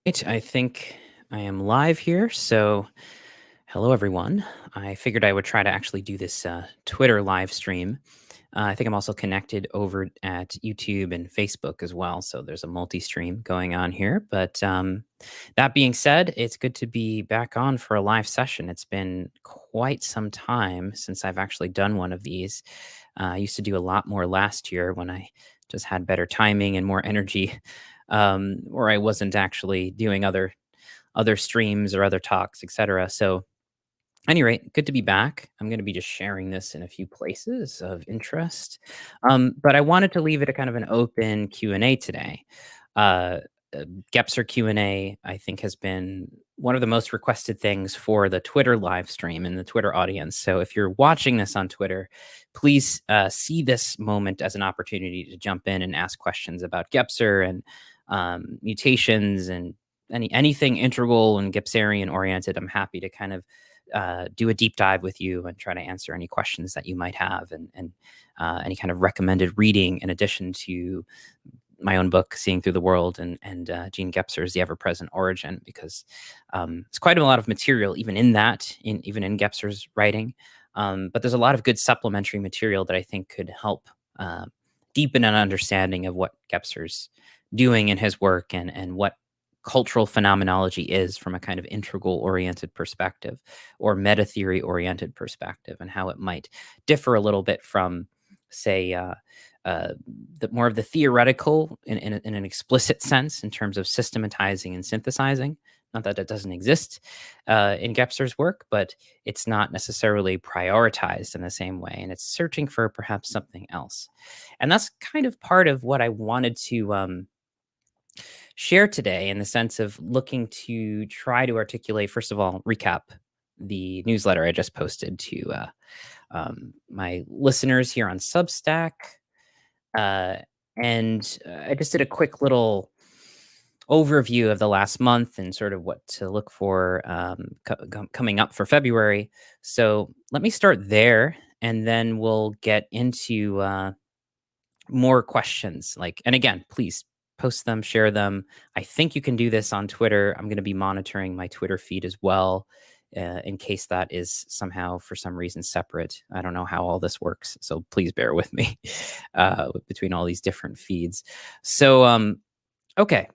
Right, I think I am live here. So, hello everyone. I figured I would try to actually do this Twitter live stream. I think I'm also connected over at YouTube and Facebook as well. So there's a multi-stream going on here. But that being said, it's good to be back on for a live session. It's been quite some time since I've actually done one of these. I used to do a lot more last year when I just had better timing and more energy, or I wasn't actually doing other streams or other talks, etc. So, any rate, good to be back. I'm going to be just sharing this in a few places of interest, but I wanted to leave it a kind of an open Q&A today. Uh, Gebser Q&A, I think, has been one of the most requested things for the Twitter live stream and the Twitter audience. So if you're watching this on Twitter, please see this moment as an opportunity to jump in and ask questions about Gebser and mutations and anything integral and Gebserian oriented. I'm happy to kind of do a deep dive with you and try to answer any questions that you might have and any kind of recommended reading in addition to my own book, Seeing Through the World, and Gene Gebser's The Ever-Present Origin, because it's quite a lot of material, even in Gebser's writing. But there's a lot of good supplementary material that I think could help deepen an understanding of what Gebser's doing in his work and what cultural phenomenology is from a kind of integral-oriented perspective or meta-theory-oriented perspective, and how it might differ a little bit from, say, more of the theoretical in an explicit sense in terms of systematizing and synthesizing. Not that it doesn't exist in Gebser's work, but it's not necessarily prioritized in the same way, and it's searching for perhaps something else. And that's kind of part of what I wanted to share today, in the sense of looking to try to articulate, first of all, recap the newsletter I just posted to my listeners here on Substack. Uh, and I just did a quick little overview of the last month and sort of what to look for coming up for February. So let me start there, and then we'll get into more questions. And again, please post them, share them. I think you can do this on Twitter. I'm going to be monitoring my Twitter feed as well, in case that is somehow, for some reason, separate. I don't know how all this works, so please bear with me between all these different feeds. So, okay.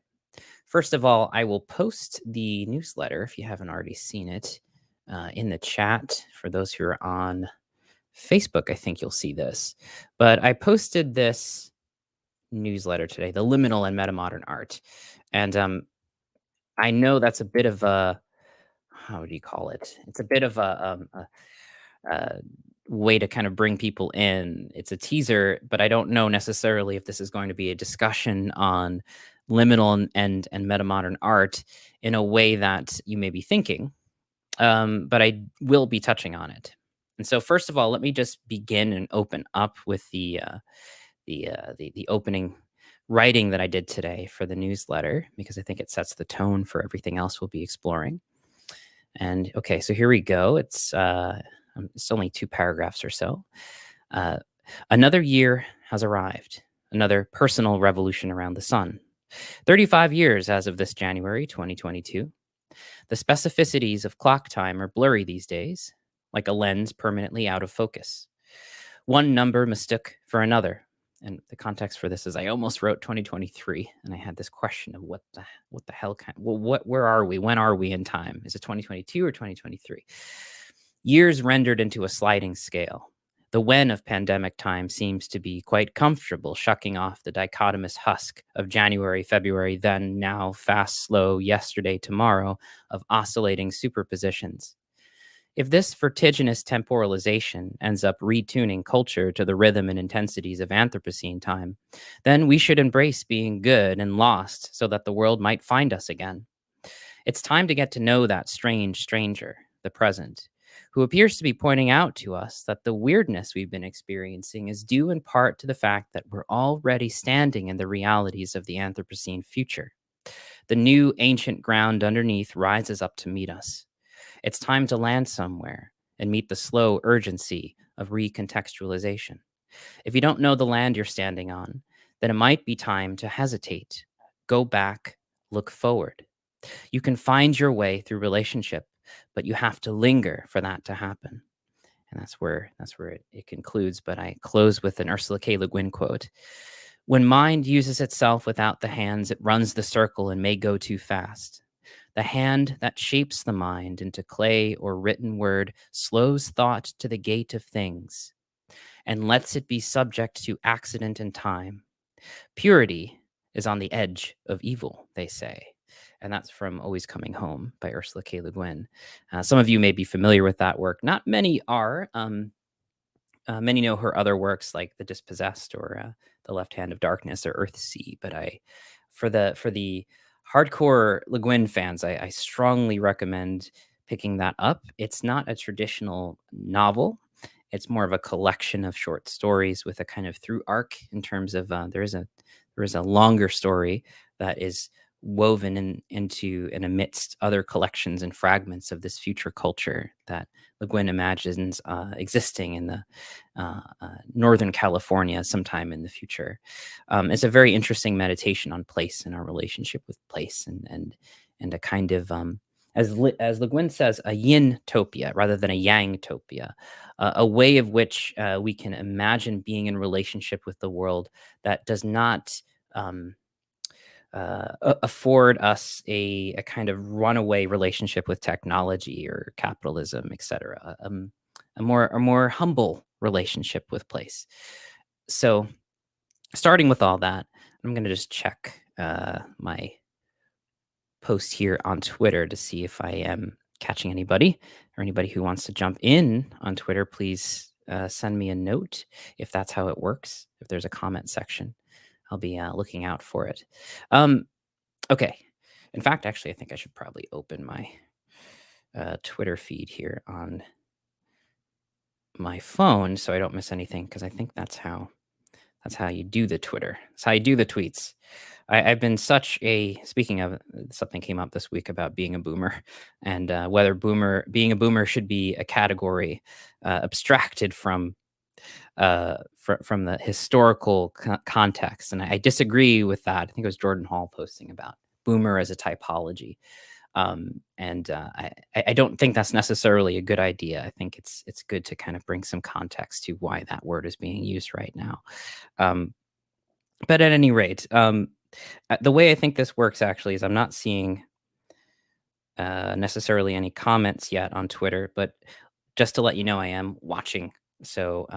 First of all, I will post the newsletter, if you haven't already seen it, in the chat. For those who are on Facebook, I think you'll see this. But I posted this newsletter today, the Liminal and Metamodern Art. And I know that's a bit of a, how do you call it? It's a bit of a way to kind of bring people in. It's a teaser, but I don't know necessarily if this is going to be a discussion on liminal and metamodern art in a way that you may be thinking. But I will be touching on it. And so, first of all, let me just begin and open up with the opening writing that I did today for the newsletter, because I think it sets the tone for everything else we'll be exploring. And okay, so here we go. It's only 2 paragraphs or so. Another year has arrived, another personal revolution around the sun. 35 years as of this January 2022. The specificities of clock time are blurry these days, like a lens permanently out of focus. One number mistook for another. And the context for this is I almost wrote 2023, and I had this question of what the hell where are we? When are we in time? Is it 2022 or 2023? Years rendered into a sliding scale. The when of pandemic time seems to be quite comfortable, shucking off the dichotomous husk of January, February, then, now, fast, slow, yesterday, tomorrow, of oscillating superpositions. If this vertiginous temporalization ends up retuning culture to the rhythm and intensities of Anthropocene time, then we should embrace being good and lost so that the world might find us again. It's time to get to know that strange stranger, the present, who appears to be pointing out to us that the weirdness we've been experiencing is due in part to the fact that we're already standing in the realities of the Anthropocene future. The new ancient ground underneath rises up to meet us. It's time to land somewhere and meet the slow urgency of recontextualization. If you don't know the land you're standing on, then it might be time to hesitate, go back, look forward. You can find your way through relationship, but you have to linger for that to happen. And that's where it concludes. But I close with an Ursula K. Le Guin quote. When mind uses itself without the hands, it runs the circle and may go too fast. The hand that shapes the mind into clay or written word slows thought to the gate of things and lets it be subject to accident and time. Purity is on the edge of evil, they say. And that's from Always Coming Home by Ursula K. Le Guin. Some of you may be familiar with that work. Not many are. Many know her other works like The Dispossessed or The Left Hand of Darkness or Earthsea. But for the hardcore Le Guin fans, I strongly recommend picking that up. It's not a traditional novel. It's more of a collection of short stories with a kind of through arc in terms of there is a longer story that is woven into and amidst other collections and fragments of this future culture that Le Guin imagines existing in the Northern California sometime in the future. It's a very interesting meditation on place and our relationship with place, and a kind of as Le Guin says, a yin-topia rather than a yang-topia, a way of which we can imagine being in relationship with the world that does not afford us a kind of runaway relationship with technology or capitalism, etc. A more humble relationship with place. So, starting with all that, I'm going to just check my post here on Twitter to see if I am catching anybody or anybody who wants to jump in on Twitter. Please send me a note if that's how it works. If there's a comment section, I'll be looking out for it. Okay. In fact, actually, I think I should probably open my Twitter feed here on my phone so I don't miss anything, because I think that's how you do the Twitter. That's how you do the tweets. I've been speaking of, something came up this week about being a boomer and whether being a boomer should be a category abstracted from the historical context. And I disagree with that. I think it was Jordan Hall posting about boomer as a typology. And I don't think that's necessarily a good idea. I think it's good to kind of bring some context to why that word is being used right now. But at any rate, the way I think this works actually is I'm not seeing necessarily any comments yet on Twitter, but just to let you know, I am watching. So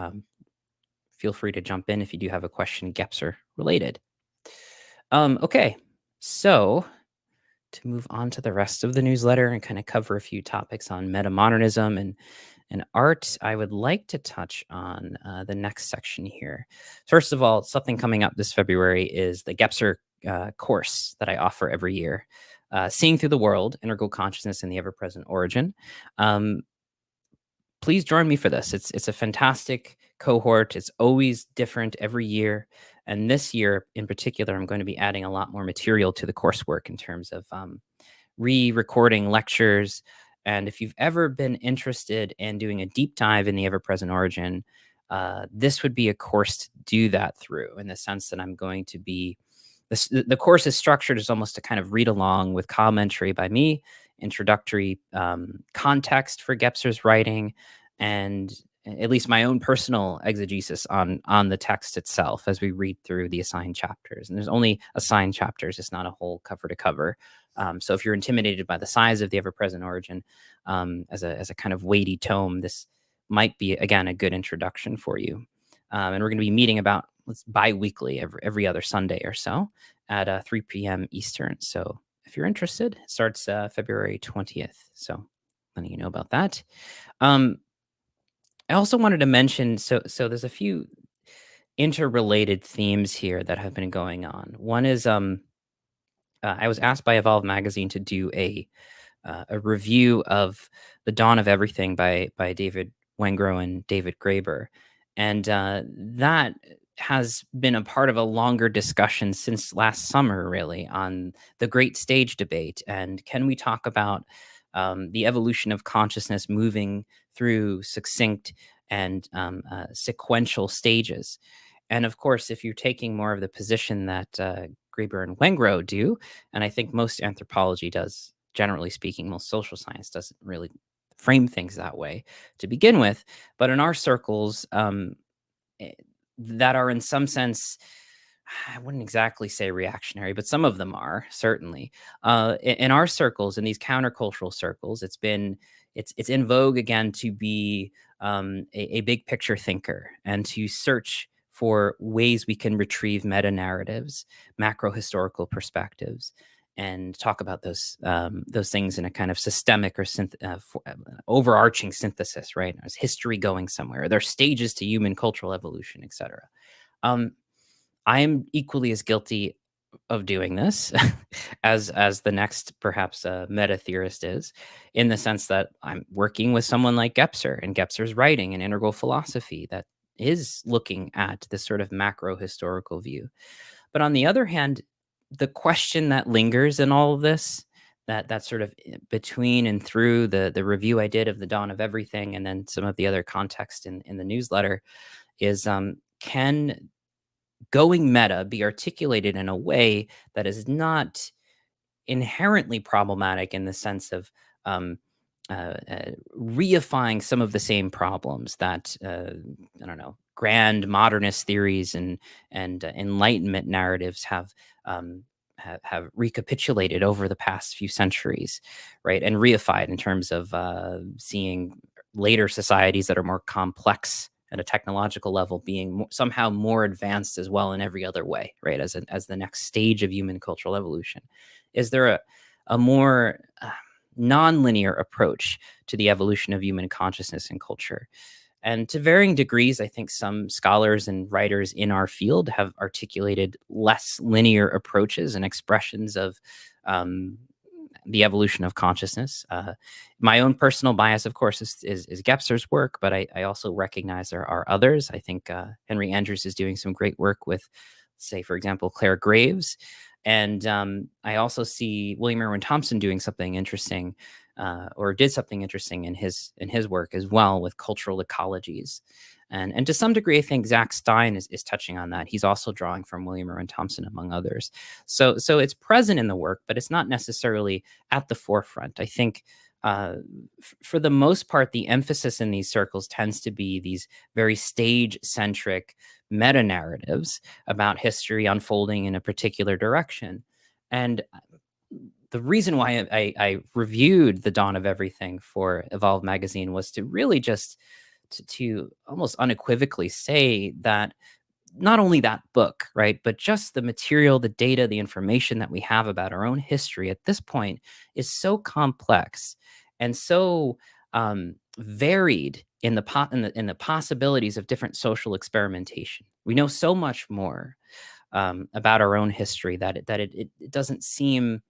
feel free to jump in if you do have a question, Gebser related. Okay, so to move on to the rest of the newsletter and kind of cover a few topics on metamodernism and art, I would like to touch on the next section here. First of all, something coming up this February is the Gebser course that I offer every year, Seeing Through the World, Integral Consciousness in the Ever-Present Origin. Please join me for this. It's a fantastic cohort. It's always different every year. And this year in particular, I'm going to be adding a lot more material to the coursework in terms of re-recording lectures. And if you've ever been interested in doing a deep dive in the ever-present origin, this would be a course to do that through, in the sense that I'm going to be, the course is structured as almost a kind of read along with commentary by me, introductory context for Gebser's writing, and at least my own personal exegesis on the text itself as we read through the assigned chapters. And there's only assigned chapters. It's not a whole cover to cover. So if you're intimidated by the size of the ever-present origin as a kind of weighty tome, this might be, again, a good introduction for you. And we're going to be meeting about bi-weekly, every other Sunday or so at 3 p.m. Eastern. So if you're interested, it starts February 20th. So letting you know about that. I also wanted to mention, so there's a few interrelated themes here that have been going on. One is I was asked by Evolve Magazine to do a review of The Dawn of Everything by David Wengrow and David Graeber. And that has been a part of a longer discussion since last summer, really, on the great stage debate. And can we talk about the evolution of consciousness moving through succinct and sequential stages? And of course, if you're taking more of the position that Graeber and Wengrow do, and I think most anthropology does, generally speaking, most social science doesn't really frame things that way to begin with. But in our circles, eh, that are in some sense, I wouldn't exactly say reactionary, but some of them are certainly. In our circles, in these countercultural circles, it's in vogue again to be a big picture thinker and to search for ways we can retrieve meta narratives, macro historical perspectives, and talk about those things in a kind of systemic or overarching synthesis, right? Is history going somewhere? Are there stages to human cultural evolution, etc.? Um, I am equally as guilty of doing this as the next perhaps meta theorist is, in the sense that I'm working with someone like Gebser and Gebser's writing and integral philosophy that is looking at this sort of macro historical view. But on the other hand, the question that lingers in all of this, that sort of between and through the review I did of the Dawn of Everything and then some of the other context in the newsletter, is can going meta be articulated in a way that is not inherently problematic in the sense of um, reifying some of the same problems that I don't know, grand modernist theories and Enlightenment narratives have recapitulated over the past few centuries, right, and reified in terms of seeing later societies that are more complex at a technological level being somehow more advanced as well in every other way, right, as the next stage of human cultural evolution. Is there a more nonlinear approach to the evolution of human consciousness and culture? And to varying degrees, I think some scholars and writers in our field have articulated less linear approaches and expressions of um, the evolution of consciousness. My own personal bias, of course, is Gebser's work, but I also recognize there are others. I think Henry Andrews is doing some great work with, say, for example, Claire Graves. And I also see William Irwin Thompson doing something interesting, or did something interesting in his work as well with cultural ecologies. And to some degree, I think Zach Stein is touching on that. He's also drawing from William Irwin Thompson, among others. So it's present in the work, but it's not necessarily at the forefront. I think for the most part, the emphasis in these circles tends to be these very stage-centric meta narratives about history unfolding in a particular direction. And the reason why I reviewed The Dawn of Everything for Evolve magazine was to really just to almost unequivocally say that not only that book, right, but just the material, the data, the information that we have about our own history at this point is so complex and so varied in the possibilities of different social experimentation. We know so much more about our own history that it doesn't seem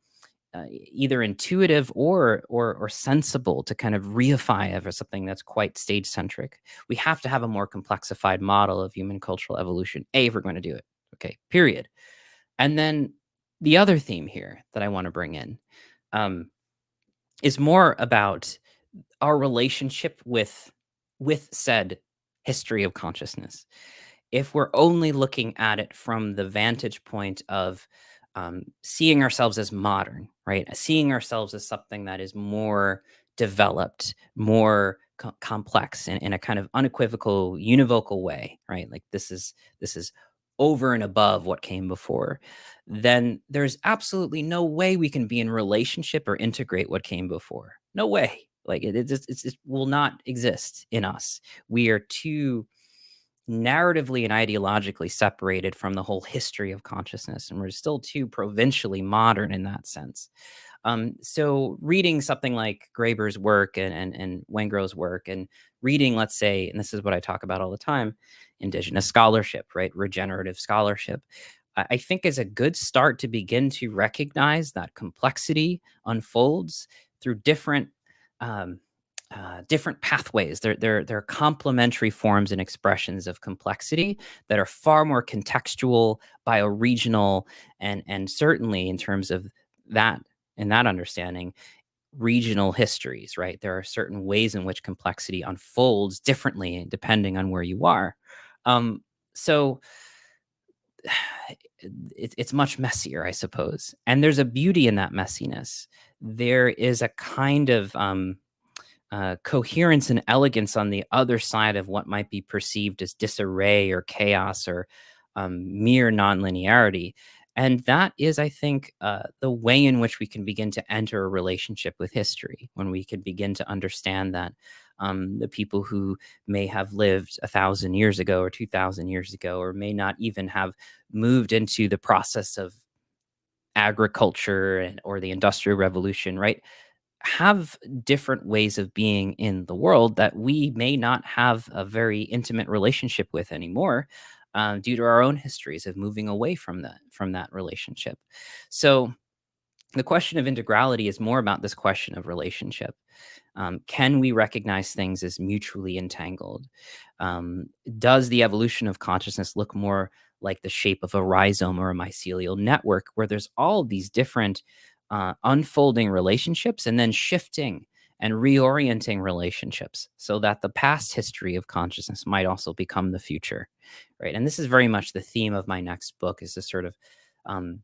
either intuitive or sensible to kind of reify it as something that's quite stage centric. We have to have a more complexified model of human cultural evolution. If we're going to do it, okay. Period. And then the other theme here that I want to bring in um, is more about our relationship with said history of consciousness. If we're only looking at it from the vantage point of seeing ourselves as modern, right? Seeing ourselves as something that is more developed, more complex in a kind of unequivocal, univocal way, right? Like this is over and above what came before, then there's absolutely no way we can be in relationship or integrate what came before. No way. Like it will not exist in us. We are too narratively and ideologically separated from the whole history of consciousness, and we're still too provincially modern in that sense. So reading something like Graeber's work and Wengrow's work, and reading, let's say, and this is what I talk about all the time, indigenous scholarship, right, regenerative scholarship, I think is a good start to begin to recognize that complexity unfolds through um, different pathways. They're complementary forms and expressions of complexity that are far more contextual, bioregional, and certainly in terms of that and that understanding, regional histories. Right, there are certain ways in which complexity unfolds differently depending on where you are. Um, So it's much messier, I suppose. And there's a beauty in that messiness. There is a kind of coherence and elegance on the other side of what might be perceived as disarray or chaos or mere nonlinearity. And that is, I think, the way in which we can begin to enter a relationship with history, when we can begin to understand that the people who may have lived 1,000 years ago or 2,000 years ago, or may not even have moved into the process of agriculture or the industrial revolution, right, have different ways of being in the world that we may not have a very intimate relationship with anymore, due to our own histories of moving away from that relationship. So the question of integrality is more about this question of relationship. Can we recognize things as mutually entangled? Um, does the evolution of consciousness look more like the shape of a rhizome or a mycelial network, where there's all these different unfolding relationships and then shifting and reorienting relationships, so that the past history of consciousness might also become the future, right? And this is very much the theme of my next book, is to sort of um,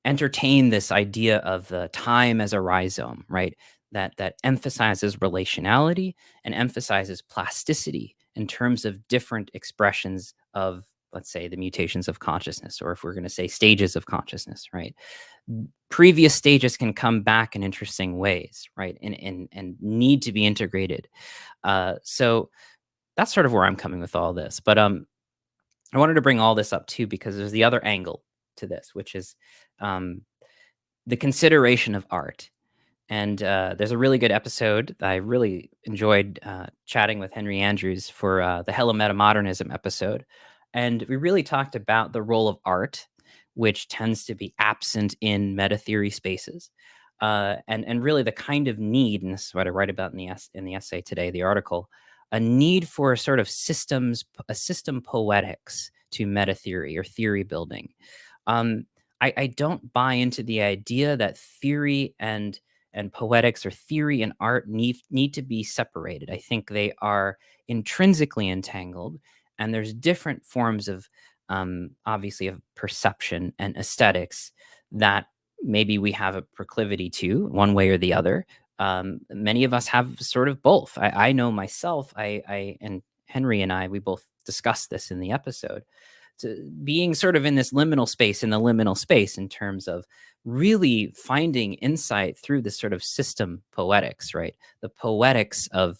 entertain this idea of the time as a rhizome, right? That emphasizes relationality and emphasizes plasticity in terms of different expressions of, let's say, the mutations of consciousness, or if we're going to say stages of consciousness, right? Previous stages can come back in interesting ways, right? And need to be integrated. So that's sort of where I'm coming with all this. But I wanted to bring all this up too, because there's the other angle to this, which is um, the consideration of art. And there's a really good episode that I really enjoyed chatting with Henry Andrews for the Hello Metamodernism episode. And we really talked about the role of art, which tends to be absent in meta theory spaces. And really the kind of need, and this is what I write about in in the essay today, the article, a need for a sort of a system poetics to meta theory or theory building. Um, I don't buy into the idea that theory and poetics, or theory and art, need to be separated. I think they are intrinsically entangled, and there's different forms of obviously of perception and aesthetics that maybe we have a proclivity to one way or the other. Many of us have sort of both. I know myself. And Henry and I, we both discussed this in the episode, to being sort of in this liminal space, in the liminal space, in terms of really finding insight through this sort of system poetics, right? The poetics of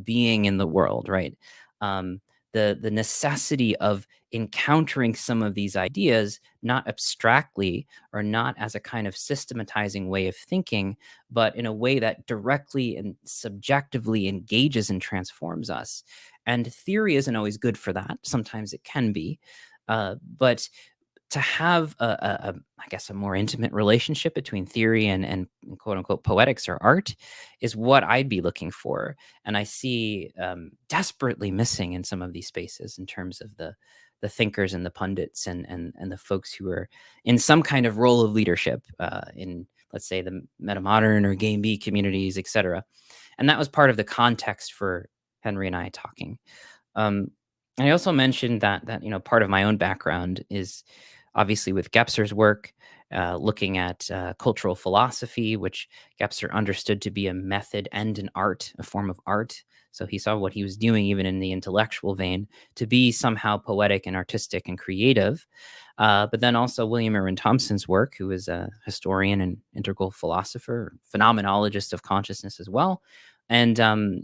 being in the world, right? Um, the necessity of encountering some of these ideas, not abstractly or not as a kind of systematizing way of thinking, but in a way that directly and subjectively engages and transforms us. And theory isn't always good for that. Sometimes it can be, but to have I guess, a more intimate relationship between theory and quote unquote poetics or art is what I'd be looking for. And I see desperately missing in some of these spaces, in terms of the thinkers and the pundits and the folks who are in some kind of role of leadership in, let's say, the metamodern or game B communities, etc. And that was part of the context for Henry and I talking. Um, and I also mentioned that part of my own background is obviously with Gebser's work, looking at cultural philosophy, which Gebser understood to be a method and an art, a form of art. So he saw what he was doing, even in the intellectual vein, to be somehow poetic and artistic and creative. But then also William Irwin Thompson's work, who is a historian and integral philosopher, phenomenologist of consciousness as well. And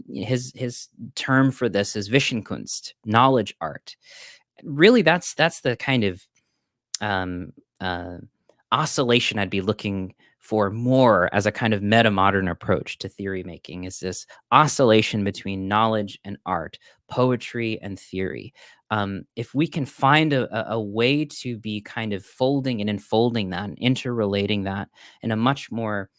his term for this is Wissenkunst, knowledge art. Really, that's the kind of um, uh, oscillation I'd be looking for more as a kind of meta modern approach to theory making, is this oscillation between knowledge and art, poetry and theory. If we can find a way to be kind of folding and enfolding that and interrelating that in a much more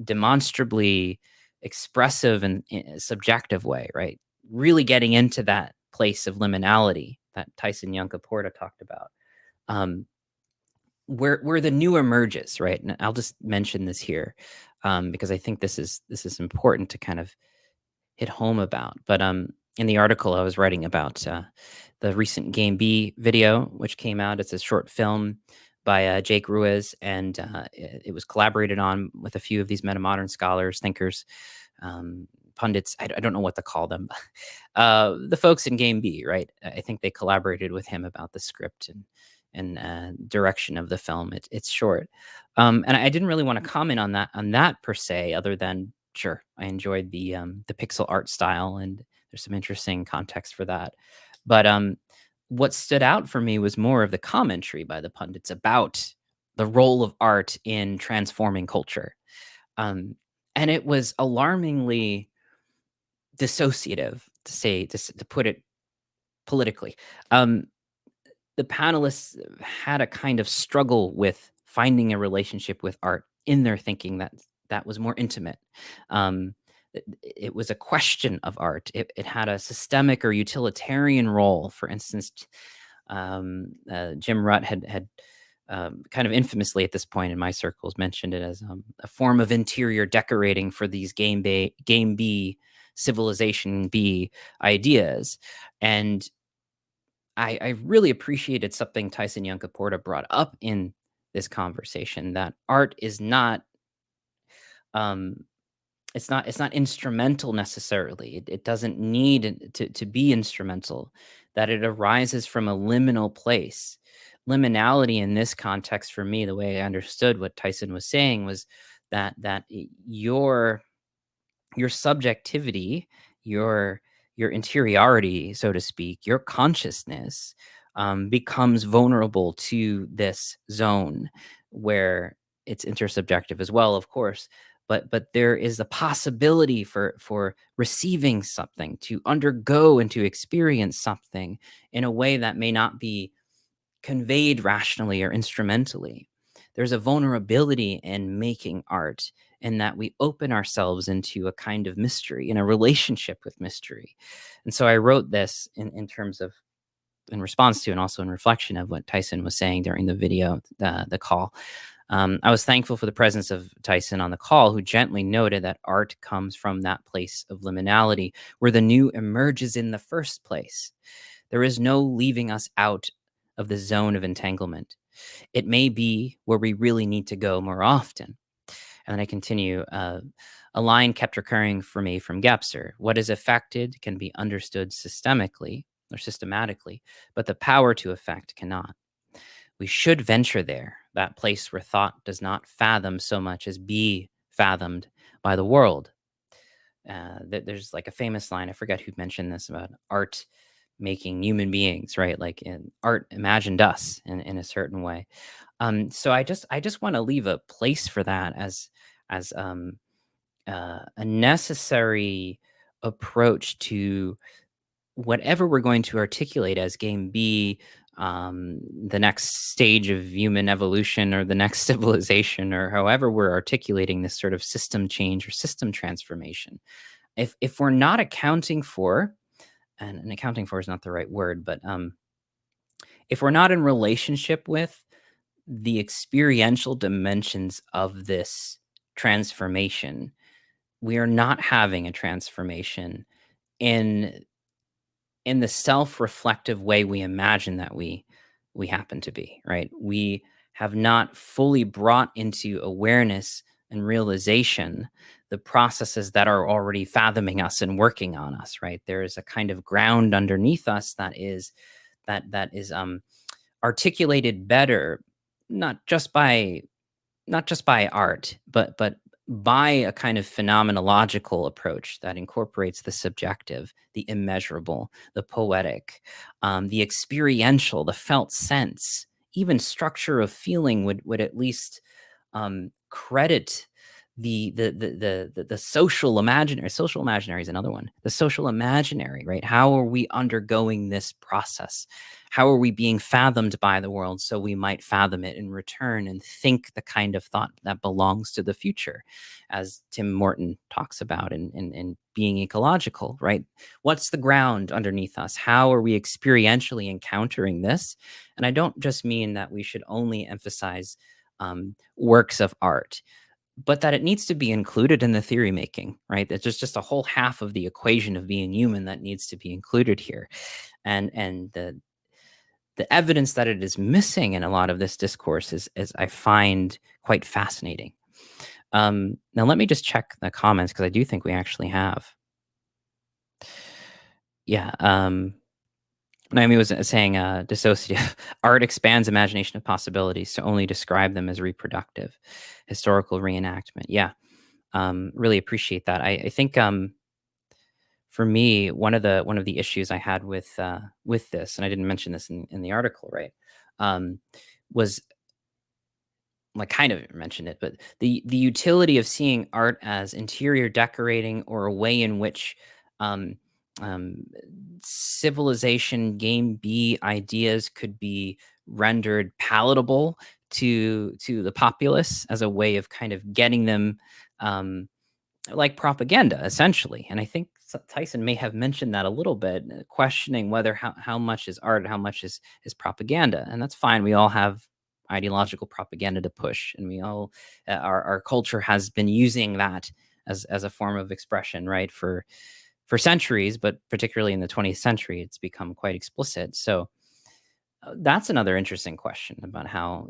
demonstrably expressive and subjective way, right? Really getting into that place of liminality that Tyson Yunkaporta talked about. Um, where the new emerges, right? And I'll just mention this here because I think this is important to kind of hit home about. But in the article I was writing about the recent Game B video, which came out. It's a short film by Jake Ruiz, and it was collaborated on with a few of these metamodern scholars, thinkers, um, pundits. I don't know what to call them. The folks in Game B, right? I think they collaborated with him about the script and direction of the film. It's short, and I didn't really want to comment on that per se, other than sure I enjoyed the pixel art style, and there's some interesting context for that. But what stood out for me was more of the commentary by the pundits about the role of art in transforming culture. Um, and it was alarmingly dissociative, to put it politically. Um, the panelists had a kind of struggle with finding a relationship with art in their thinking that was more intimate. It was a question of art. It had a systemic or utilitarian role. For instance, Jim Rutt had kind of infamously at this point in my circles mentioned it as a form of interior decorating for these game B, civilization B ideas. And I really appreciated something Tyson Yunkaporta brought up in this conversation, that art is not um, it's not instrumental necessarily. It doesn't need to be instrumental. That it arises from a liminal place. Liminality in this context, for me, the way I understood what Tyson was saying was that your subjectivity, your your interiority, so to speak, your consciousness becomes vulnerable to this zone where it's intersubjective as well, of course. But there is a possibility for receiving something, to undergo and to experience something in a way that may not be conveyed rationally or instrumentally. There's a vulnerability in making art, in that we open ourselves into a kind of mystery, in a relationship with mystery. And so I wrote this in terms of, in response to, and also in reflection of what Tyson was saying during the video, the call. I was thankful for the presence of Tyson on the call, who gently noted that art comes from that place of liminality where the new emerges in the first place. There is no leaving us out of the zone of entanglement. It may be where we really need to go more often. And then I continue. A line kept recurring for me from Gebser: what is affected can be understood systemically or systematically, but the power to affect cannot. We should venture there, that place where thought does not fathom so much as be fathomed by the world. There's like a famous line, I forget who mentioned this, about art making human beings, right? Like in art imagined us in a certain way. So I just want to leave a place for that as a necessary approach to whatever we're going to articulate as game B, the next stage of human evolution, or the next civilization, or however we're articulating this sort of system change or system transformation. If we're not accounting for, and accounting for is not the right word, but if we're not in relationship with the experiential dimensions of this transformation, we are not having a transformation in in the self-reflective way we imagine that we happen to be, right? We have not fully brought into awareness and realization the processes that are already fathoming us and working on us, right? There is a kind of ground underneath us that is articulated better, not just by art, but by a kind of phenomenological approach that incorporates the subjective, the immeasurable, the poetic, the experiential, the felt sense. Even structure of feeling would at least credit the social imaginary. Social imaginary is another one. The social imaginary, right? How are we undergoing this process? How are we being fathomed by the world so we might fathom it in return and think the kind of thought that belongs to the future, as Tim Morton talks about in being ecological, right? What's the ground underneath us? How are we experientially encountering this? And I don't just mean that we should only emphasize works of art, but that it needs to be included in the theory making, right? That's just a whole half of the equation of being human that needs to be included here. And the evidence that it is missing in a lot of this discourse is I find quite fascinating. Now let me just check the comments because I do think we actually have. Yeah. Naomi was saying dissociative art expands imagination of possibilities to only describe them as reproductive, historical reenactment. Yeah. Really appreciate that. I think for me, one of the issues I had with this, and I didn't mention this in the article, right? Um, was like kind of mentioned it, but the utility of seeing art as interior decorating or a way in which um, um, civilization game B ideas could be rendered palatable to the populace as a way of kind of getting them um, like propaganda essentially. And I think Tyson may have mentioned that a little bit, questioning whether how much is art, how much is propaganda. And that's fine. We all have ideological propaganda to push, and we all our culture has been using that as a form of expression, right, for centuries, but particularly in the 20th century it's become quite explicit. So that's another interesting question about how,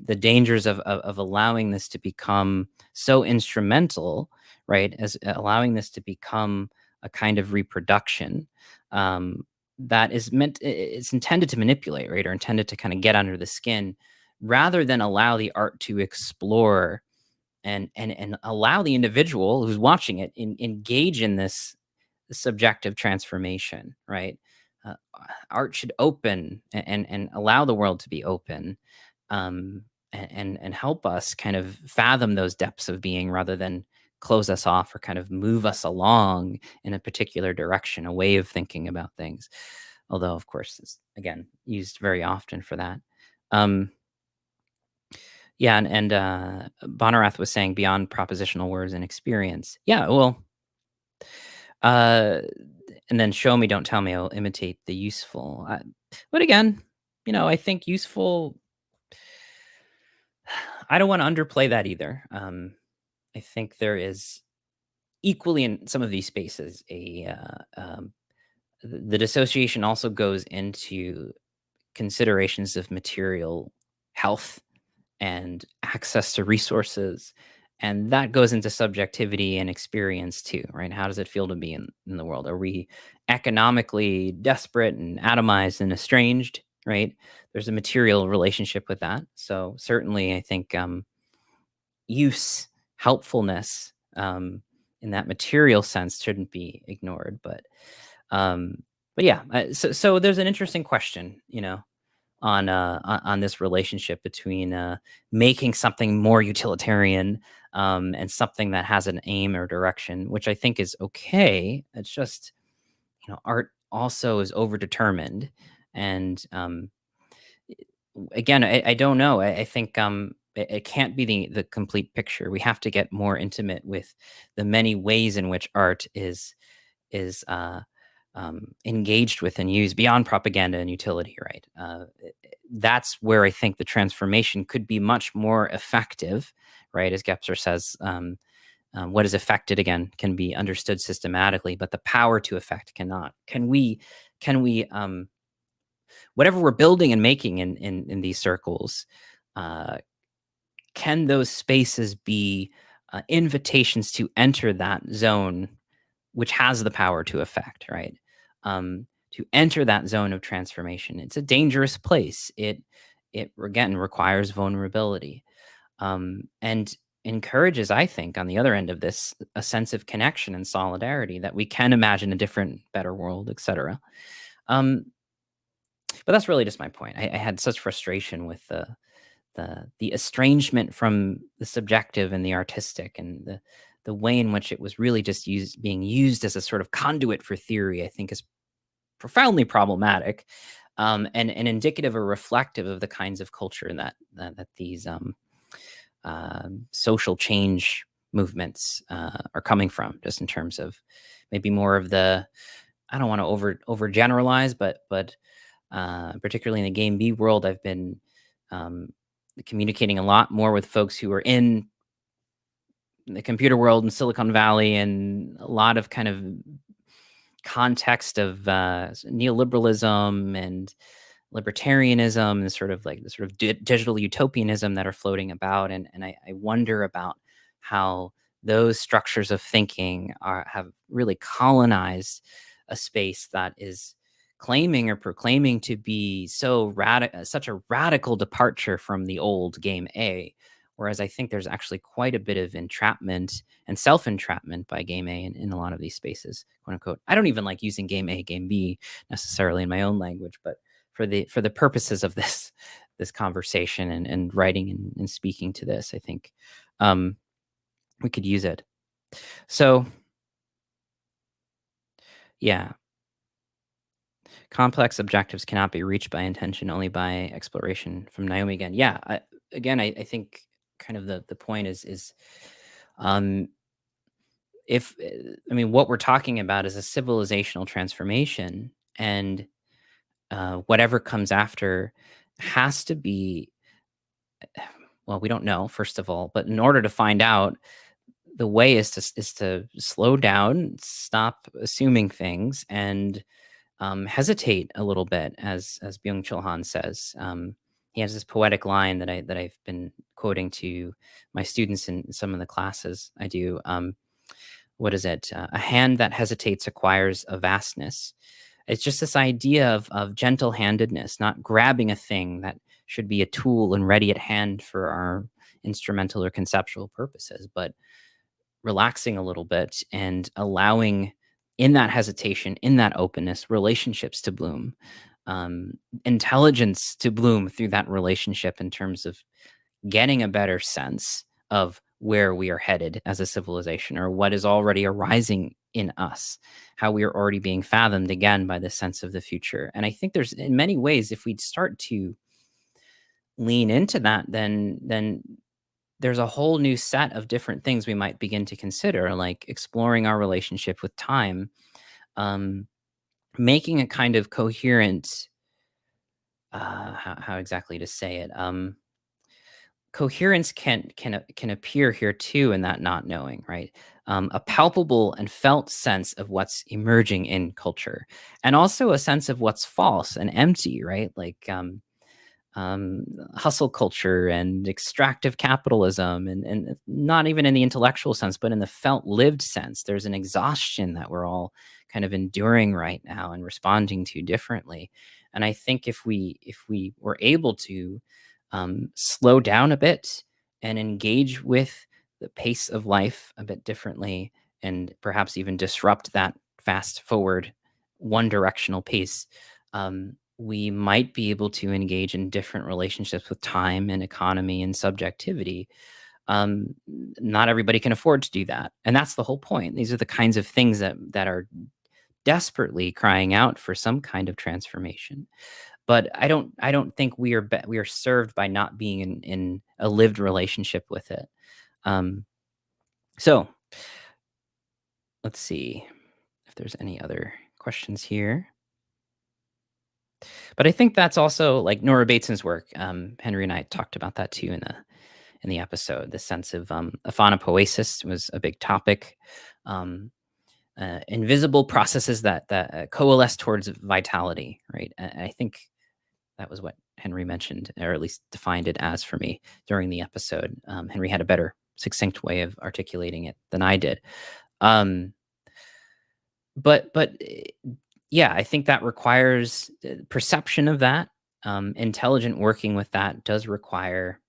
the dangers of allowing this to become so instrumental, right? As allowing this to become a kind of reproduction um, that is it's intended to manipulate, right? Or intended to kind of get under the skin rather than allow the art to explore and allow the individual who's watching it engage in this subjective transformation, right? Uh, Art should open and allow the world to be open, um, and help us kind of fathom those depths of being rather than close us off or kind of move us along in a particular direction, a way of thinking about things. Although, of course, it's again used very often for that. Um, yeah, and Bonarath was saying beyond propositional words and experience. Yeah, well, uh, and then show me, don't tell me. I'll imitate the useful. But again, I think useful. I don't want to underplay that either. I think there is equally in some of these spaces the dissociation also goes into considerations of material health and access to resources. And that goes into subjectivity and experience too, right? How does it feel to be in the world? Are we economically desperate and atomized and estranged, right? There's a material relationship with that. So certainly I think use, helpfulness in that material sense shouldn't be ignored. Um, but yeah, so there's an interesting question, on this relationship between making something more utilitarian and something that has an aim or direction, which I think is okay. It's just art also is overdetermined, and again, I don't know. I think it can't be the complete picture. We have to get more intimate with the many ways in which art is engaged with and used beyond propaganda and utility, right? That's where I think the transformation could be much more effective, right? As Gebser says, what is affected again can be understood systematically, but the power to affect cannot. Can we whatever we're building and making in these circles, uh, can those spaces be invitations to enter that zone which has the power to affect, right? To enter that zone of transformation. It's a dangerous place. It again requires vulnerability, and encourages, I think, on the other end of this, a sense of connection and solidarity that we can imagine a different, better world, etc. Um, but that's really just my point. I had such frustration with the estrangement from the subjective and the artistic, and the way in which it was really just being used as a sort of conduit for theory. I think is profoundly problematic, and indicative or reflective of the kinds of culture that these social change movements are coming from. Just in terms of maybe more of the, I don't want to overgeneralize, but particularly in the game B world, I've been um, communicating a lot more with folks who are in the computer world in Silicon Valley, and a lot of kind of context of neoliberalism and libertarianism, and sort of like the sort of digital utopianism that are floating about, and I wonder about how those structures of thinking have really colonized a space that is claiming or proclaiming to be such a radical departure from the old game A. Whereas I think there's actually quite a bit of entrapment and self-entrapment by game A in a lot of these spaces, quote unquote. I don't even like using game A, game B necessarily in my own language, but for the purposes of this conversation and writing and speaking to this, I think um, we could use it. So yeah, complex objectives cannot be reached by intention, only by exploration. From Naomi again. Yeah, I think kind of the point is um, if I mean what we're talking about is a civilizational transformation, and whatever comes after has to be, well, we don't know, first of all, but in order to find out, the way is to slow down, stop assuming things, and hesitate a little bit, as Byung-Chul Han says. He has this poetic line that I've been quoting to my students in some of the classes I do. What is it? A hand that hesitates acquires a vastness. It's just this idea of gentle handedness, not grabbing a thing that should be a tool and ready at hand for our instrumental or conceptual purposes, but relaxing a little bit and allowing, in that hesitation, in that openness, relationships to bloom, um, intelligence to bloom through that relationship, in terms of getting a better sense of where we are headed as a civilization, or what is already arising in us, how we are already being fathomed again by the sense of the future. And I think there's, in many ways, if we start to lean into that, then there's a whole new set of different things we might begin to consider, like exploring our relationship with time, um, making a kind of coherent, how exactly to say it, coherence can appear here too, in that not knowing, right? A palpable and felt sense of what's emerging in culture, and also a sense of what's false and empty, right? Like um, hustle culture and extractive capitalism, and not even in the intellectual sense, but in the felt lived sense. There's an exhaustion that we're all kind of enduring right now and responding to differently. And I think if we were able to slow down a bit and engage with the pace of life a bit differently, and perhaps even disrupt that fast forward one directional pace, we might be able to engage in different relationships with time and economy and subjectivity. Not everybody can afford to do that, and that's the whole point. These are the kinds of things that are desperately crying out for some kind of transformation. But I don't think we are served by not being in a lived relationship with it. Um, so let's see if there's any other questions here. But I think that's also like Nora Bateson's work. Henry and I talked about that too in the episode. The sense of aphanopoiesis was a big topic. Um, Invisible processes that coalesce towards vitality, right? I think that was what Henry mentioned, or at least defined it as for me during the episode. Henry had a better, succinct way of articulating it than I did. Um, but yeah, I think that requires perception of that. Intelligent working with that does require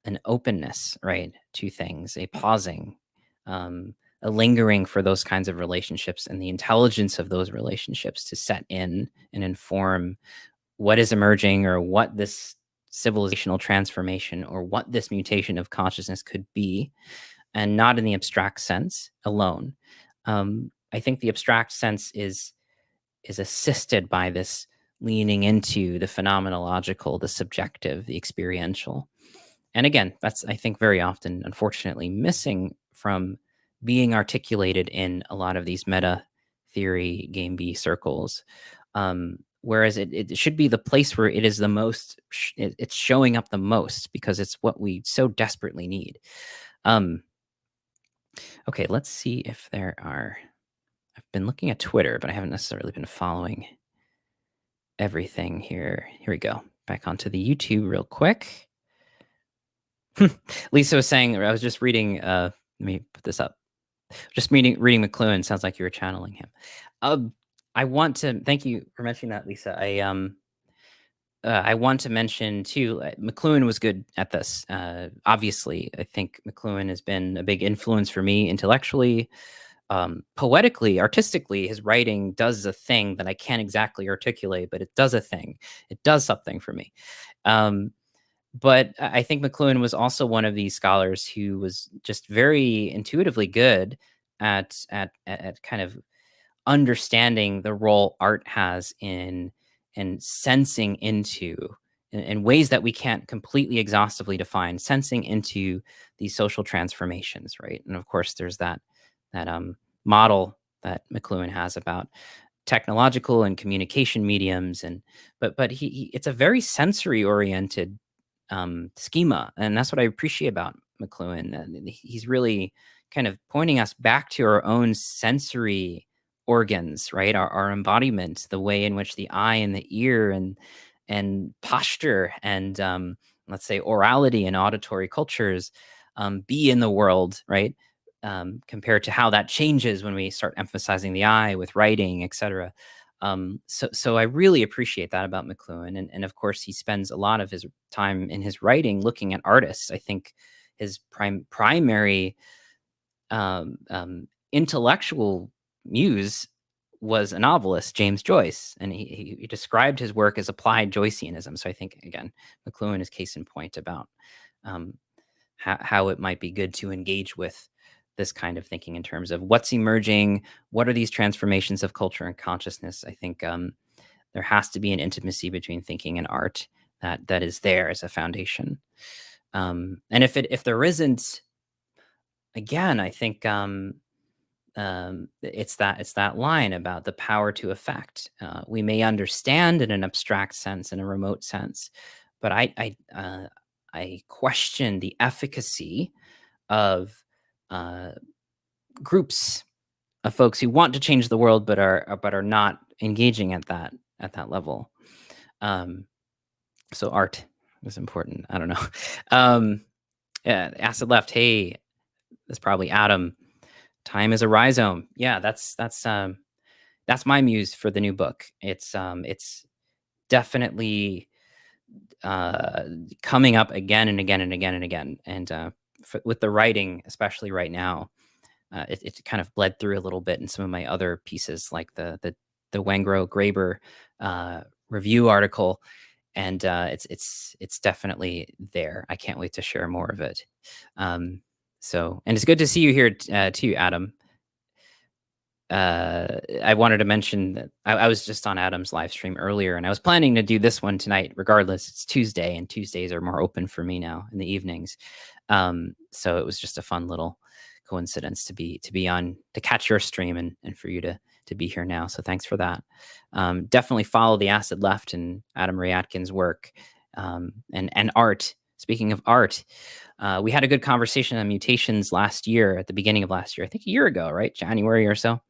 an openness, right, to things, a pausing, a lingering for those kinds of relationships, and the intelligence of those relationships to set in and inform what is emerging, or what this civilizational transformation, or what this mutation of consciousness could be, and not in the abstract sense alone. I think the abstract sense is assisted by this leaning into the phenomenological, the subjective, the experiential. And again, that's, I think, very often, unfortunately, missing from being articulated in a lot of these meta theory game B circles. Whereas it should be the place where it is the most, it's showing up the most, because it's what we so desperately need. Um, Okay, let's see if there are. I've been looking at Twitter, but I haven't necessarily been following everything here. Here we go. Back onto the YouTube real quick. Lisa was saying, I was just reading, let me put this up. Just reading McLuhan. Sounds like you were channeling him. I want to thank you for mentioning that, Lisa. I want to mention too, McLuhan was good at this. Obviously, I think McLuhan has been a big influence for me intellectually, poetically, artistically. His writing does a thing that I can't exactly articulate, but it does a thing. It does something for me. Um, but I think McLuhan was also one of these scholars who was just very intuitively good at kind of understanding the role art has in sensing into in ways that we can't completely exhaustively define, sensing into these social transformations, right? And of course, there's that model that McLuhan has about technological and communication mediums, and but he it's a very sensory oriented schema, and that's what I appreciate about McLuhan. He's really kind of pointing us back to our own sensory organs, right? Our embodiment, the way in which the eye and the ear and posture and let's say orality and auditory cultures be in the world, right? Compared to how that changes when we start emphasizing the eye with writing, etc. So I really appreciate that about McLuhan, and of course he spends a lot of his time in his writing looking at artists. I think his primary intellectual muse was a novelist, James Joyce, and he described his work as applied Joyceanism. So I think again, McLuhan is case in point about um, how it might be good to engage with this kind of thinking in terms of what's emerging, what are these transformations of culture and consciousness. I think there has to be an intimacy between thinking and art that is there as a foundation. And if there isn't, again, I think it's that line about the power to affect. We may understand in an abstract sense, in a remote sense, but I question the efficacy of uh, groups of folks who want to change the world but are not engaging at that level. Um, so art is important. I don't know. Yeah, acid left. Hey, that's probably Adam. Time is a rhizome. Yeah, that's my muse for the new book. It's definitely uh, coming up again and again and again and again. And with the writing, especially right now, it kind of bled through a little bit in some of my other pieces, like the Wengro Graeber review article, and it's definitely there. I can't wait to share more of it. And it's good to see you here too, Adam. I wanted to mention that I was just on Adam's live stream earlier, and I was planning to do this one tonight. Regardless, it's Tuesday, and Tuesdays are more open for me now in the evenings. So it was just a fun little coincidence to be on to catch your stream and for you to be here now. So thanks for that. Definitely follow the Acid Left and Adam Ray Atkins' work and art. Speaking of art, we had a good conversation on Mutations last year, at the beginning of last year, I think a year ago, right? January or so.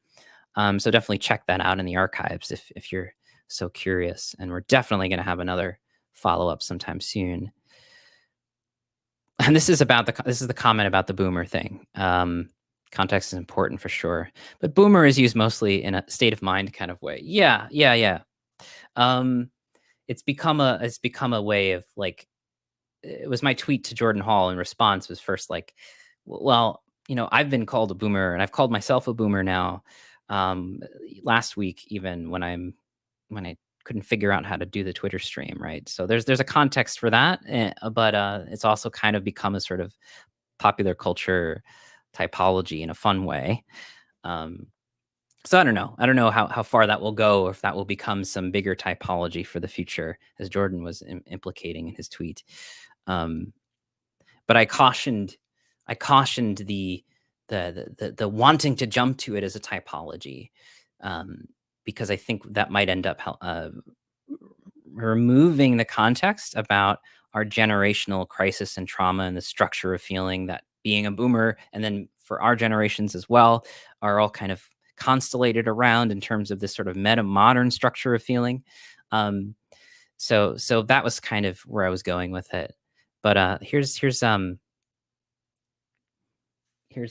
So definitely check that out in the archives if you're so curious. And we're definitely going to have another follow-up sometime soon. And this is the comment about the boomer thing. Context is important for sure, but boomer is used mostly in a state of mind kind of way. Yeah, yeah, yeah. It's become a way of like, it was my tweet to Jordan Hall in response was first like, well, I've been called a boomer and I've called myself a boomer now. Um, Last week, even when I couldn't figure out how to do the Twitter stream, right? So there's a context for that, but it's also kind of become a sort of popular culture typology in a fun way. Um, so I don't know. I don't know how far that will go, or if that will become some bigger typology for the future, as Jordan was implicating in his tweet. Um, but I cautioned the wanting to jump to it as a typology, um, because I think that might end up removing the context about our generational crisis and trauma and the structure of feeling that being a boomer and then for our generations as well are all kind of constellated around in terms of this sort of meta modern structure of feeling. Um, so that was kind of where I was going with it. But here's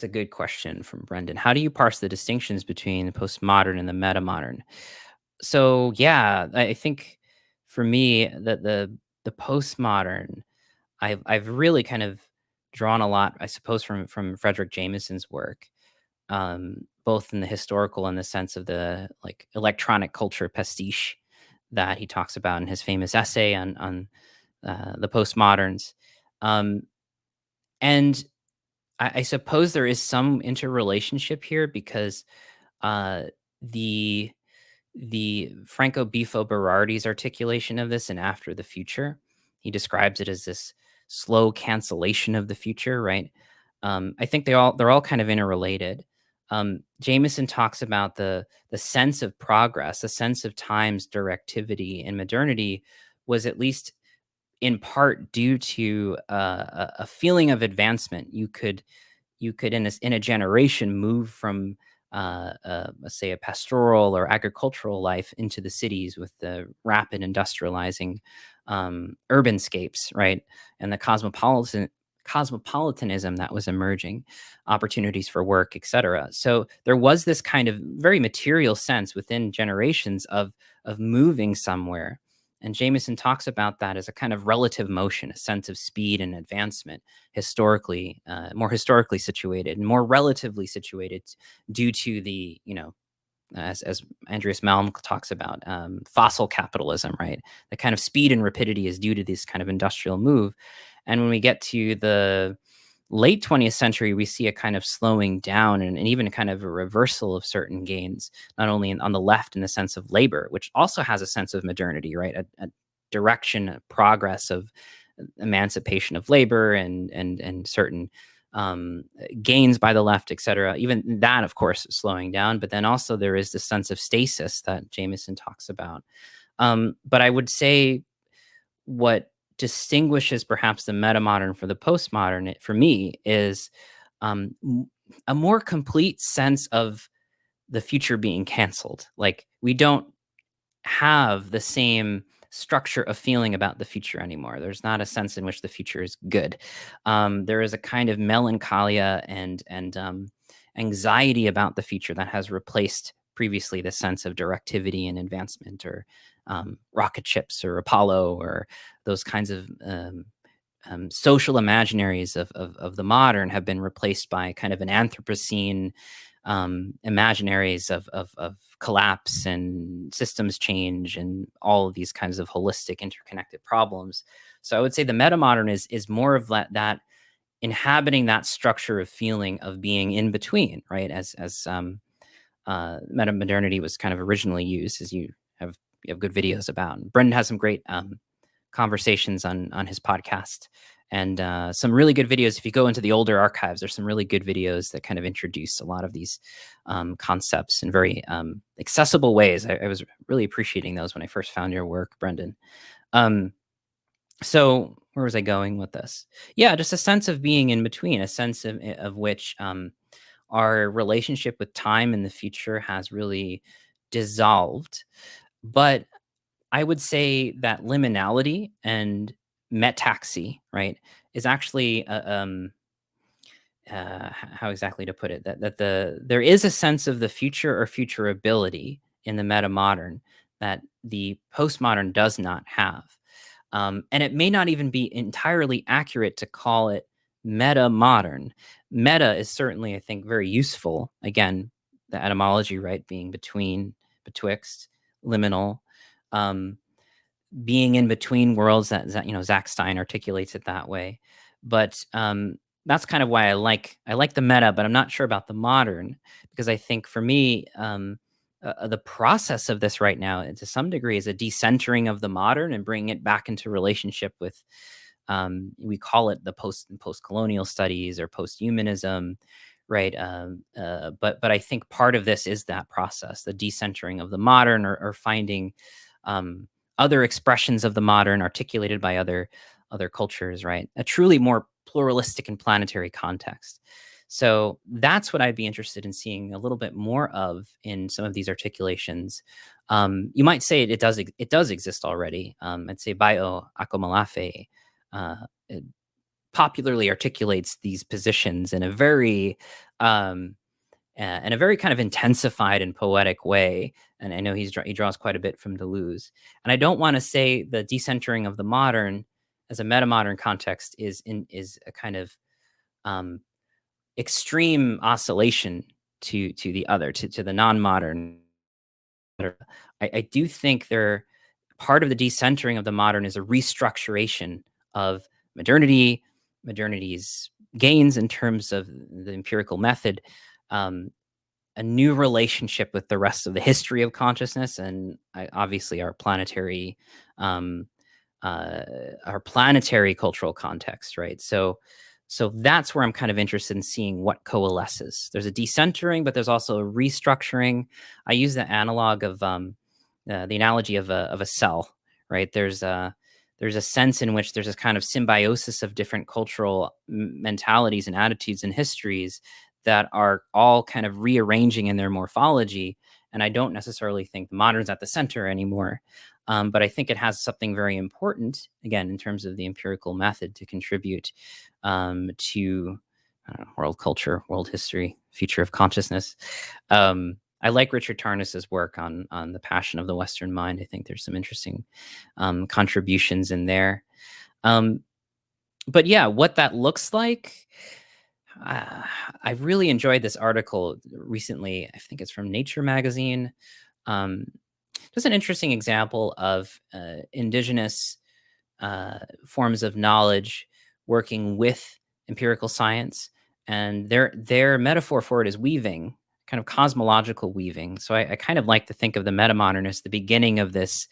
a good question from Brendan. How do you parse the distinctions between the postmodern and the metamodern? So yeah, I think for me that the postmodern, I've really kind of drawn a lot, I suppose, from Frederick Jameson's work, both in the historical and the sense of the like electronic culture pastiche that he talks about in his famous essay on the postmoderns, um, and I suppose there is some interrelationship here because uh, the Franco Bifo Berardi's articulation of this in After the Future, he describes it as this slow cancellation of the future, right? I think they're all kind of interrelated. Jameson talks about the sense of progress, the sense of time's directivity in modernity was at least in part due to a feeling of advancement. You could in a generation move from let's say a pastoral or agricultural life into the cities with the rapid industrializing urbanscapes, right, and the cosmopolitanism that was emerging, opportunities for work, etc. So there was this kind of very material sense within generations of moving somewhere. And Jameson talks about that as a kind of relative motion, a sense of speed and advancement, historically, more historically situated, and more relatively situated due to the, as Andreas Malm talks about, fossil capitalism, right? The kind of speed and rapidity is due to this kind of industrial move. And when we get to the late 20th century, we see a kind of slowing down and even kind of a reversal of certain gains, not only on the left in the sense of labor, which also has a sense of modernity, right? A direction, a progress of emancipation of labor and certain gains by the left, etc. Even that, of course, is slowing down. But then also there is this sense of stasis that Jameson talks about. But I would say what distinguishes perhaps the metamodern for the postmodern for me is a more complete sense of the future being canceled. Like we don't have the same structure of feeling about the future anymore. There's not a sense in which the future is good. There is a kind of melancholia and anxiety about the future that has replaced previously the sense of directivity and advancement, or rocket ships, or Apollo, or those kinds of social imaginaries of the modern have been replaced by kind of an Anthropocene imaginaries of collapse and systems change and all of these kinds of holistic interconnected problems. So I would say the metamodern is more of that inhabiting that structure of feeling of being in between, right? As metamodernity was kind of originally used, as you have good videos about. And Brendan has some great conversations on his podcast, and some really good videos. If you go into the older archives, there's some really good videos that kind of introduce a lot of these concepts in very accessible ways. I was really appreciating those when I first found your work, Brendan. Um, so where was I going with this? Yeah, just a sense of being in between, a sense of which our relationship with time in the future has really dissolved. But I would say that liminality and metaxy, right, is actually how exactly to put it, there is a sense of the future or futurability in the metamodern that the postmodern does not have, and it may not even be entirely accurate to call it meta modern. Meta is certainly, I think, very useful. Again, the etymology, right, being between, betwixt, liminal. Um, Being in between worlds, Zach Stein articulates it that way. But that's kind of why I like the meta, but I'm not sure about the modern, because I think for me, the process of this right now, to some degree, is a decentering of the modern and bringing it back into relationship with, we call it the post colonial studies or post humanism, right? But I think part of this is that process, the decentering of the modern, or finding um, other expressions of the modern articulated by other cultures, right? A truly more pluralistic and planetary context. So that's what I'd be interested in seeing a little bit more of in some of these articulations. You might say it does exist already. I'd say Bayo Akomalafe uh, it popularly articulates these positions um, in a very kind of intensified and poetic way. And I know he draws quite a bit from Deleuze. And I don't want to say the decentering of the modern as a metamodern context is a kind of um, extreme oscillation to the other to the non-modern. I do think part of the decentering of the modern is a restructuration of modernity, modernity's gains in terms of the empirical method, um, a new relationship with the rest of the history of consciousness, and obviously um, uh, our planetary cultural context, right? So that's where I'm kind of interested in seeing what coalesces. There's a decentering, but there's also a restructuring. I use the analogy of a cell, right? There's a sense in which there's this kind of symbiosis of different cultural mentalities and attitudes and histories that are all kind of rearranging in their morphology. And I don't necessarily think the modern's at the center anymore. But I think it has something very important, again, in terms of the empirical method to contribute to I don't know, world culture, world history, future of consciousness. I like Richard Tarnas's work on the passion of the Western mind. I think there's some interesting contributions in there. Um, but yeah, what that looks like, uh, I really enjoyed this article recently. I think it's from Nature magazine. Um, just an interesting example of indigenous forms of knowledge working with empirical science, and their metaphor for it is weaving, kind of cosmological weaving. So I kind of like to think of the metamodern as the beginning of this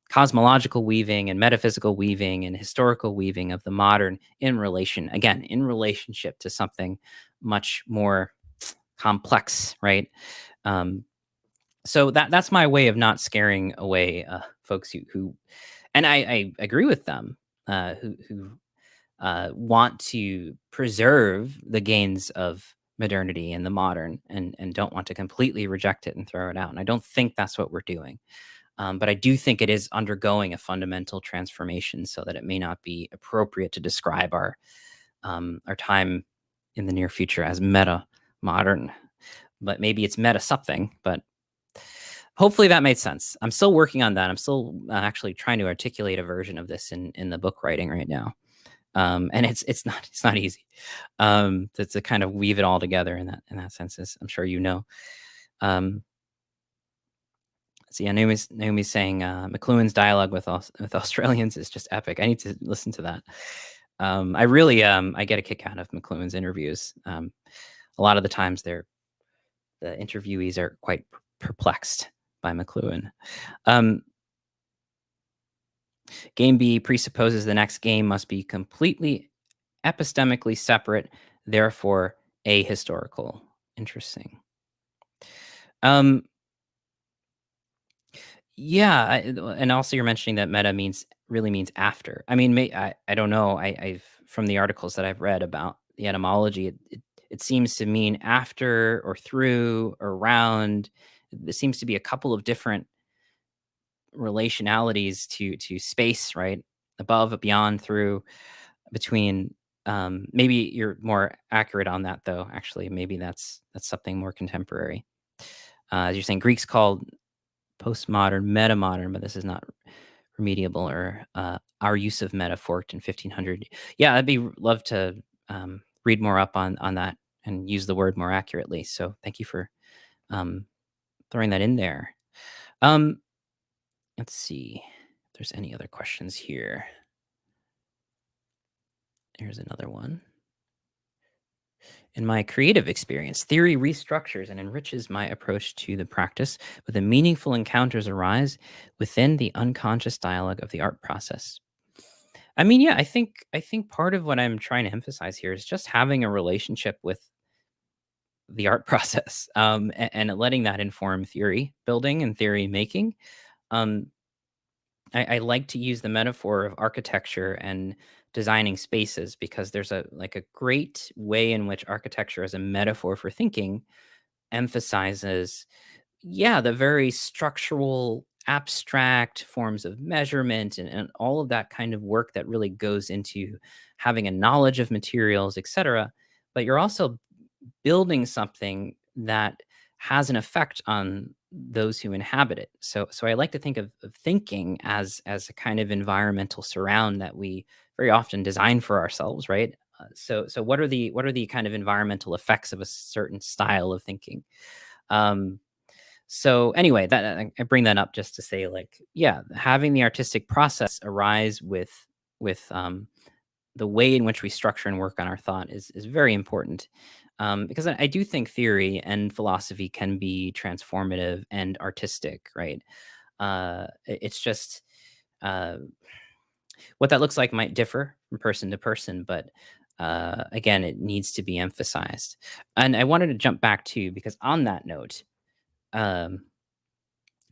cosmological weaving and metaphysical weaving and historical weaving of the modern in relationship to something much more complex, right? Um, so that's my way of not scaring away folks who and I agree with them who want to preserve the gains of modernity and the modern and don't want to completely reject it and throw it out. And I don't think that's what we're doing. But I do think it is undergoing a fundamental transformation so that it may not be appropriate to describe our time in the near future as meta modern, but maybe it's meta something. But hopefully that made sense. I'm still working on that. I'm still actually trying to articulate a version of this in the book writing right now. And it's not easy to kind of weave it all together in that sense, as I'm sure you know. Um, so yeah, Naomi's saying McLuhan's dialogue with Australians is just epic. I need to listen to that. I really I get a kick out of McLuhan's interviews. A lot of the times the interviewees are quite perplexed by McLuhan. Game B presupposes the next game must be completely epistemically separate, therefore ahistorical. Interesting. Um, yeah, and also you're mentioning that meta really means after. I mean, I don't know. I've from the articles that I've read about the etymology, it seems to mean after or through or around. There seems to be a couple of different relationalities to space, right? Above, beyond, through, between. Maybe you're more accurate on that, though. Actually, maybe that's something more contemporary. As you're saying, Greeks called postmodern metamodern, but this is not remediable or our use of meta forked in 1500. Yeah, love to read more up on that and use the word more accurately. So thank you for um, throwing that in there. Um, let's see if there's any other questions here. Here's another one. In my creative experience, theory restructures and enriches my approach to the practice, but the meaningful encounters arise within the unconscious dialogue of the art process. I mean, yeah, I think part of what I'm trying to emphasize here is just having a relationship with the art process, and letting that inform theory building and theory making. Um, I like to use the metaphor of architecture and designing spaces, because there's a great way in which architecture as a metaphor for thinking emphasizes, yeah, the very structural, abstract forms of measurement, and all of that kind of work that really goes into having a knowledge of materials, etc. But you're also building something that has an effect on those who inhabit it. So I like to think of thinking as a kind of environmental surround that we very often design for ourselves, right? So what are the kind of environmental effects of a certain style of thinking? Um, so anyway, that I bring that up just to say, like, yeah, having the artistic process arise with the way in which we structure and work on our thought is very important, because I do think theory and philosophy can be transformative and artistic, right? It's just, uh, what that looks like might differ from person to person, but again, it needs to be emphasized. And I wanted to jump back too, because on that note, um,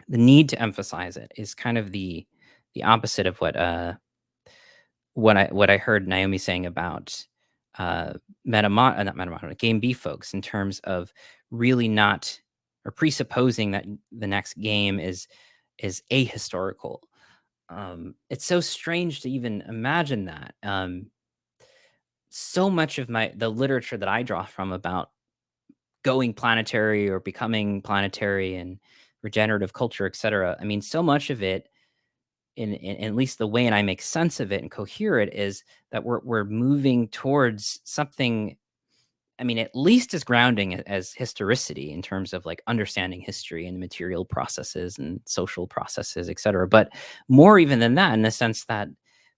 the need to emphasize it is kind of the opposite of what I heard Naomi saying about uh, not metamodern, game B folks, in terms of really not, or presupposing that the next game is ahistorical. It's so strange to even imagine that. So much of the literature that I draw from about going planetary or becoming planetary and regenerative culture, etc. I mean, so much of it, in at least the way and I make sense of it and cohere it, is that we're moving towards something, I mean, at least as grounding as historicity, in terms of like understanding history and material processes and social processes, et cetera. But more even than that, in the sense that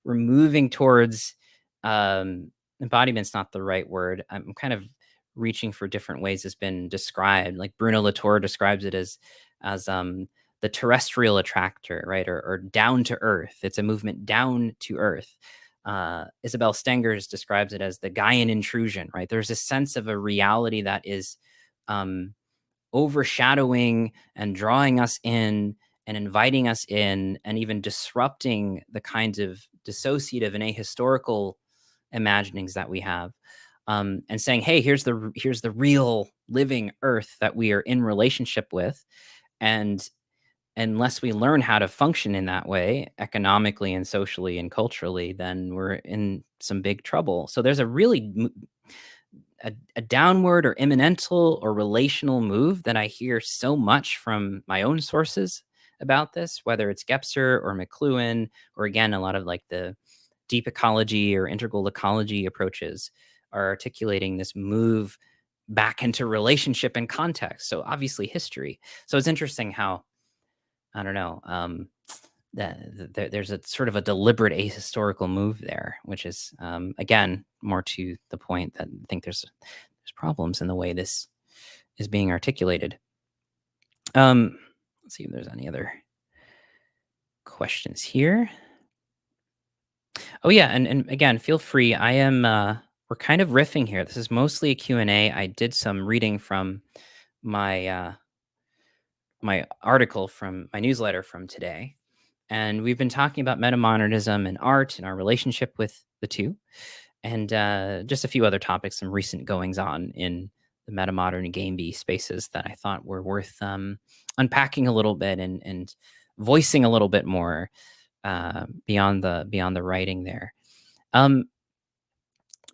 we're moving towards, embodiment's not the right word. I'm kind of reaching for different ways it's been described. Like Bruno Latour describes it as the terrestrial attractor, right? Or down to earth. It's a movement down to earth. Isabel Stengers describes it as the Gaian intrusion, right? There's a sense of a reality that is, um, overshadowing and drawing us in and inviting us in, and even disrupting the kinds of dissociative and ahistorical imaginings that we have. And saying, hey, here's the real living earth that we are in relationship with. And unless we learn how to function in that way, economically and socially and culturally, then we're in some big trouble. So there's a really a downward or immanental or relational move that I hear so much from my own sources about this, whether it's Gebser or McLuhan, or again, a lot of like the deep ecology or integral ecology approaches are articulating this move back into relationship and context. So obviously history. So it's interesting how, I don't know, there's a sort of a deliberate ahistorical move there, which is, again, more to the point that I think there's problems in the way this is being articulated. Let's see if there's any other questions here. Oh yeah, and again, feel free. I am we're kind of riffing here. This is mostly a Q&A. I did some reading from my my article from my newsletter from today. And we've been talking about metamodernism and art and our relationship with the two, and just a few other topics, some recent goings on in the metamodern and game B spaces that I thought were worth unpacking a little bit, and voicing a little bit more, beyond the writing there. Um,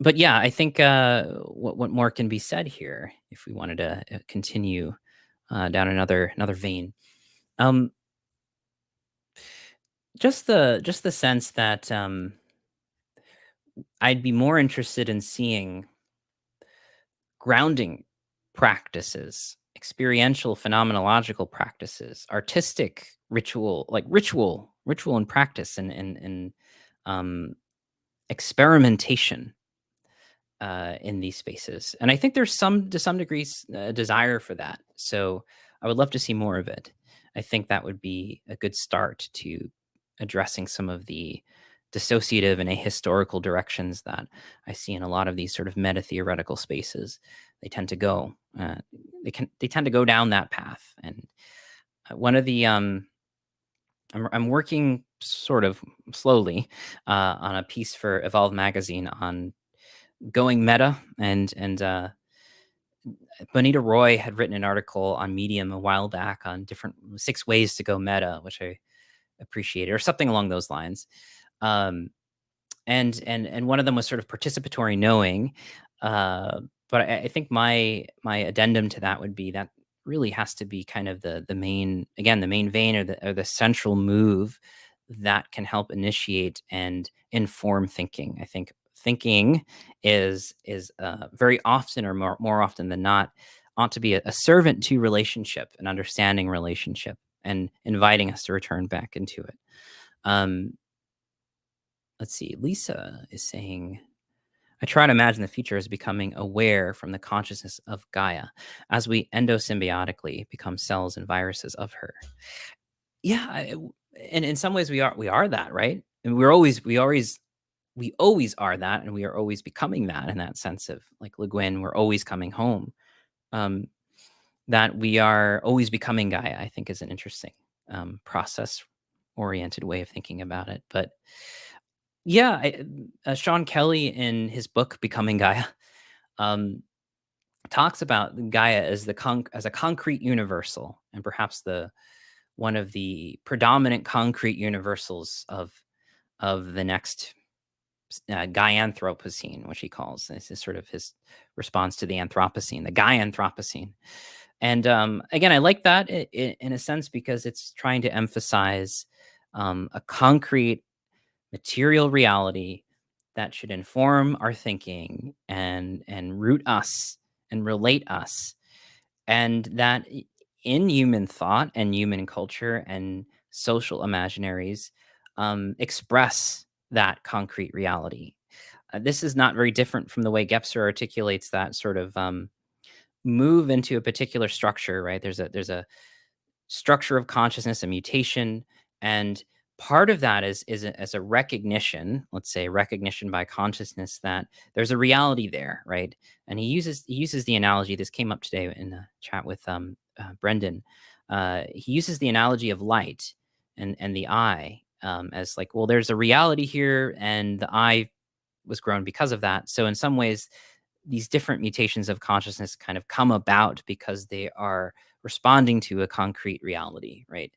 but yeah, I think what more can be said here if we wanted to continue down another vein. Um, just the sense that, I'd be more interested in seeing grounding practices, experiential phenomenological practices, artistic ritual, like ritual and practice, and um, experimentation in these spaces. And I think there's to some degrees, desire for that. So I would love to see more of it. I think that would be a good start to addressing some of the dissociative and ahistorical directions that I see in a lot of these sort of meta theoretical spaces. They tend to go, they tend to go down that path. And one of the I'm working sort of slowly on a piece for Evolve magazine on going meta, and Bonita Roy had written an article on Medium a while back on different 6 ways to go meta, which I appreciated, or something along those lines. Um, and one of them was sort of participatory knowing. Uh, but I think my addendum to that would be that really has to be kind of the main, again, the main vein, or the central move that can help initiate and inform thinking. I think thinking is very often, or more often than not, ought to be a servant to relationship and understanding relationship and inviting us to return back into it. Um, let's see. Lisa is saying, I try to imagine the future as becoming aware from the consciousness of Gaia as we endosymbiotically become cells and viruses of her. Yeah, and in some ways we are that, right? And we always are that, and we are always becoming that, in that sense of, like Le Guin, we're always coming home. Um, that we are always becoming Gaia, I think, is an interesting process oriented way of thinking about it. But yeah, Sean Kelly, in his book Becoming Gaia, um, talks about Gaia as as a concrete universal, and perhaps the one of the predominant concrete universals of the next Gaianthropocene, which he calls. This is sort of his response to the Anthropocene, the Gaianthropocene. And again, I like that in a sense, because it's trying to emphasize a concrete material reality that should inform our thinking and root us and relate us, and that in human thought and human culture and social imaginaries express that concrete reality. This is not very different from the way Gebser articulates that sort of move into a particular structure, right? There's a structure of consciousness, a mutation, and part of that as a recognition, let's say recognition by consciousness, that there's a reality there, right? And he uses the analogy. This came up today in a chat with Brendan. He uses the analogy of light and the eye, as like, well, there's a reality here, and the eye was grown because of that. So in some ways, these different mutations of consciousness kind of come about because they are responding to a concrete reality, right?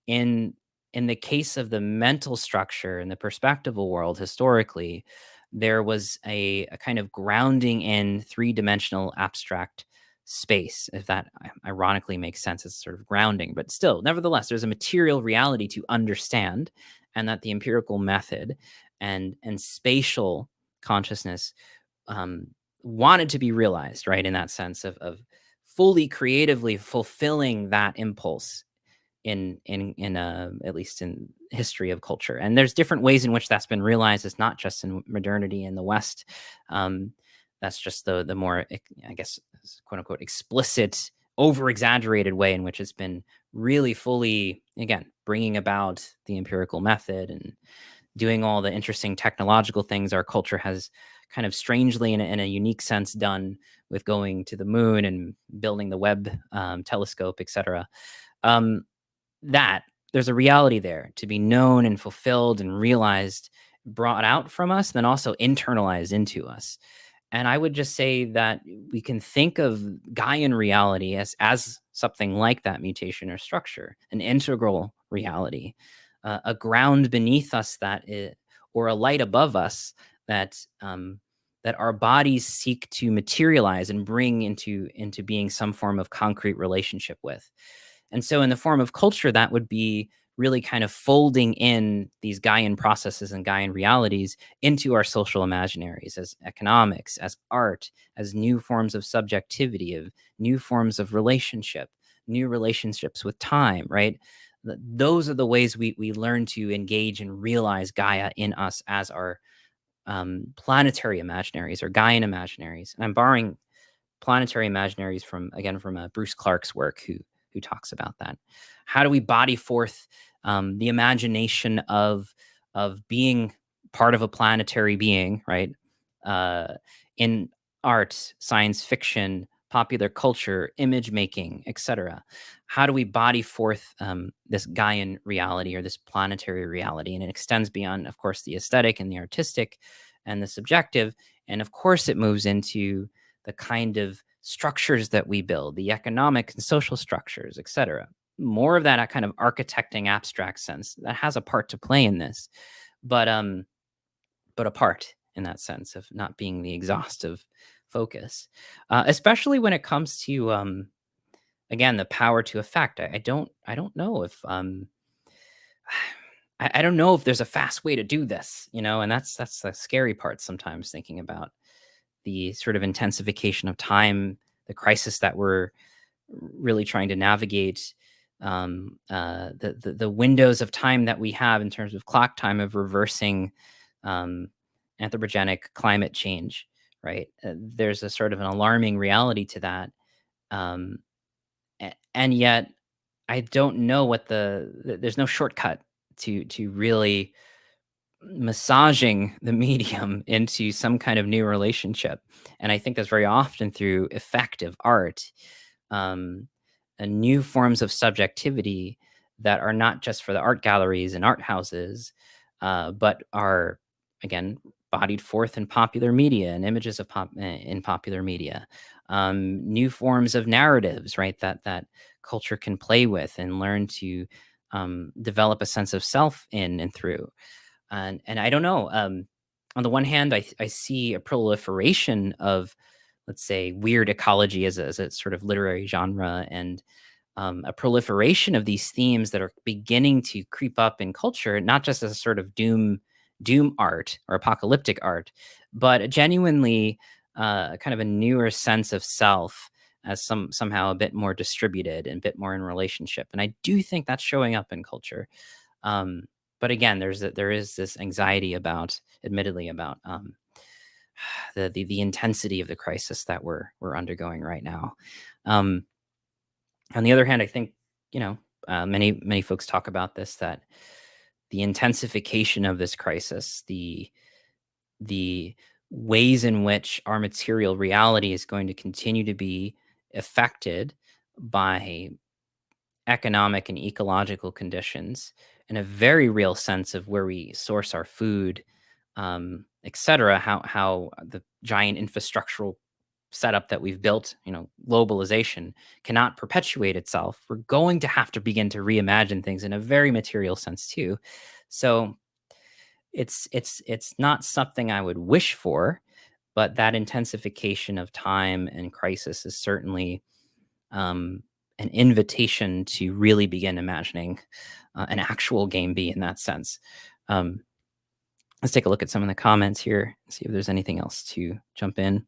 In in the case of the mental structure in the perspectival world, historically, there was a kind of grounding in three-dimensional abstract space, if that ironically makes sense. It's sort of grounding, but still, nevertheless, there's a material reality to understand, and that the empirical method and spatial consciousness um, wanted to be realized, right? In that sense of fully creatively fulfilling that impulse in at least in history of culture. And there's different ways in which that's been realized. It's not just in modernity in the West. Um, that's just the more, I guess, quote unquote, explicit, over exaggerated way in which it's been really fully, again, bringing about the empirical method and doing all the interesting technological things our culture has kind of strangely, in a unique sense, done, with going to the moon and building the Webb telescope, etc. Um, that there's a reality there to be known and fulfilled and realized, brought out from us, then also internalized into us. And I would just say that we can think of Gaian reality as something like that mutation or structure, an integral reality, a ground beneath us or a light above us that our bodies seek to materialize and bring into being some form of concrete relationship with. And so in the form of culture, that would be really kind of folding in these Gaian processes and Gaian realities into our social imaginaries, as economics, as art, as new forms of subjectivity, of new forms of relationship, new relationships with time, right? Those are the ways we learn to engage and realize Gaia in us as our planetary imaginaries or Gaian imaginaries. And I'm borrowing planetary imaginaries from Bruce Clark's work, who talks about that. How do we body forth the imagination of being part of a planetary being, right? In art, science fiction, popular culture, image making, etc. How do we body forth this Gaian reality or this planetary reality? And it extends beyond, of course, the aesthetic and the artistic and the subjective. And of course, it moves into the kind of structures that we build, the economic and social structures, etc. More of that kind of architecting abstract sense that has a part to play in this, but a part in that sense of not being the exhaustive focus, especially when it comes to again the power to affect. I don't know if I don't know if there's a fast way to do this, and that's the scary part sometimes, thinking about the sort of intensification of time, the crisis that we're really trying to navigate, the windows of time that we have in terms of clock time of reversing um, anthropogenic climate change, right? There's a sort of an alarming reality to that, um, and yet I don't know what there's no shortcut to really massaging the medium into some kind of new relationship. And I think that's very often through effective art, um, and new forms of subjectivity that are not just for the art galleries and art houses, but are, again, bodied forth in popular media and images of in popular media. New forms of narratives, right? That culture can play with and learn to develop a sense of self in and through. And I don't know. On the one hand, I see a proliferation of, let's say, weird ecology as a sort of literary genre, and a proliferation of these themes that are beginning to creep up in culture, not just as a sort of doom art or apocalyptic art, but a genuinely kind of a newer sense of self as somehow a bit more distributed and a bit more in relationship. And I do think that's showing up in culture. Um, but again, there is this anxiety about, admittedly, about the intensity of the crisis that we're undergoing right now. Um, on the other hand, I think, many folks talk about this, that the intensification of this crisis, the ways in which our material reality is going to continue to be affected by economic and ecological conditions, in a very real sense of where we source our food, et cetera, how the giant infrastructural setup that we've built, globalization, cannot perpetuate itself. We're going to have to begin to reimagine things in a very material sense too. So it's not something I would wish for, but that intensification of time and crisis is certainly um, an invitation to really begin imagining an actual game B in that sense. Um, let's take a look at some of the comments here, see if there's anything else to jump in.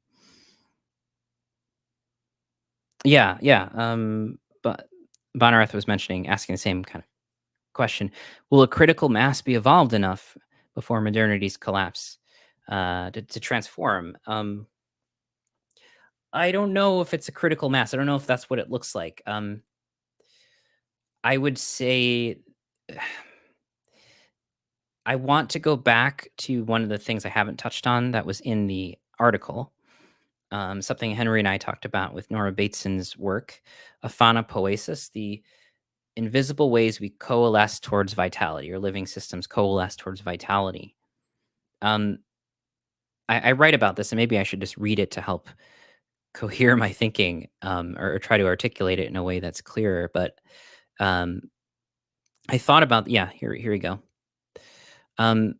Yeah, yeah. But Bonareth was asking the same kind of question. Will a critical mass be evolved enough before modernity's collapse to transform? I don't know if it's a critical mass. I don't know if that's what it looks like. I would say I want to go back to one of the things I haven't touched on that was in the article. Something Henry and I talked about with Nora Bateson's work, Aphanopoesis, the invisible ways we coalesce towards vitality, or living systems coalesce towards vitality. Um, I write about this, and maybe I should just read it to help cohere my thinking, or try to articulate it in a way that's clearer. But um, I thought about, yeah, here we go. Um,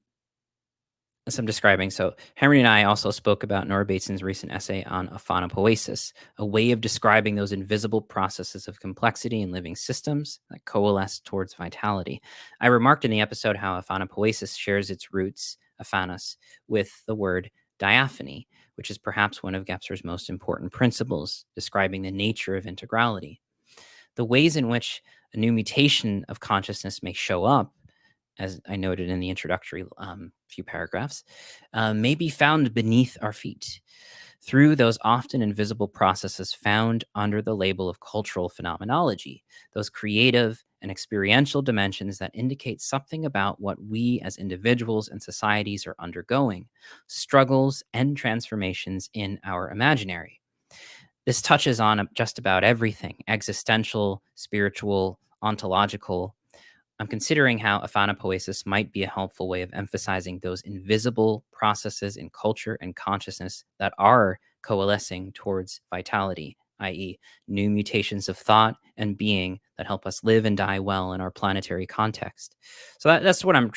as I'm describing. So Henry and I also spoke about Nora Bateson's recent essay on aphanopoesis, a way of describing those invisible processes of complexity in living systems that coalesce towards vitality. I remarked in the episode how aphanopoesis shares its roots, aphanos, with the word diaphany, which is perhaps one of Gebser's most important principles, describing the nature of integrality. The ways in which a new mutation of consciousness may show up, as I noted in the introductory few paragraphs, may be found beneath our feet through those often invisible processes found under the label of cultural phenomenology, those creative and experiential dimensions that indicate something about what we as individuals and societies are undergoing, struggles and transformations in our imaginary. this touches on just about everything: existential, spiritual, ontological. I'm considering how aphanopoiesis might be a helpful way of emphasizing those invisible processes in culture and consciousness that are coalescing towards vitality, i.e., new mutations of thought and being that help us live and die well in our planetary context. So that's what I'm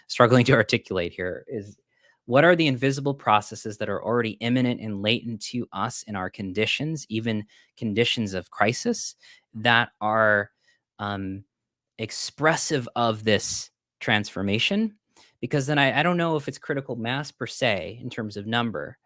struggling to articulate here is, what are the invisible processes that are already imminent and latent to us in our conditions, even conditions of crisis, that are um, expressive of this transformation? Because then I don't know if it's critical mass per se in terms of number.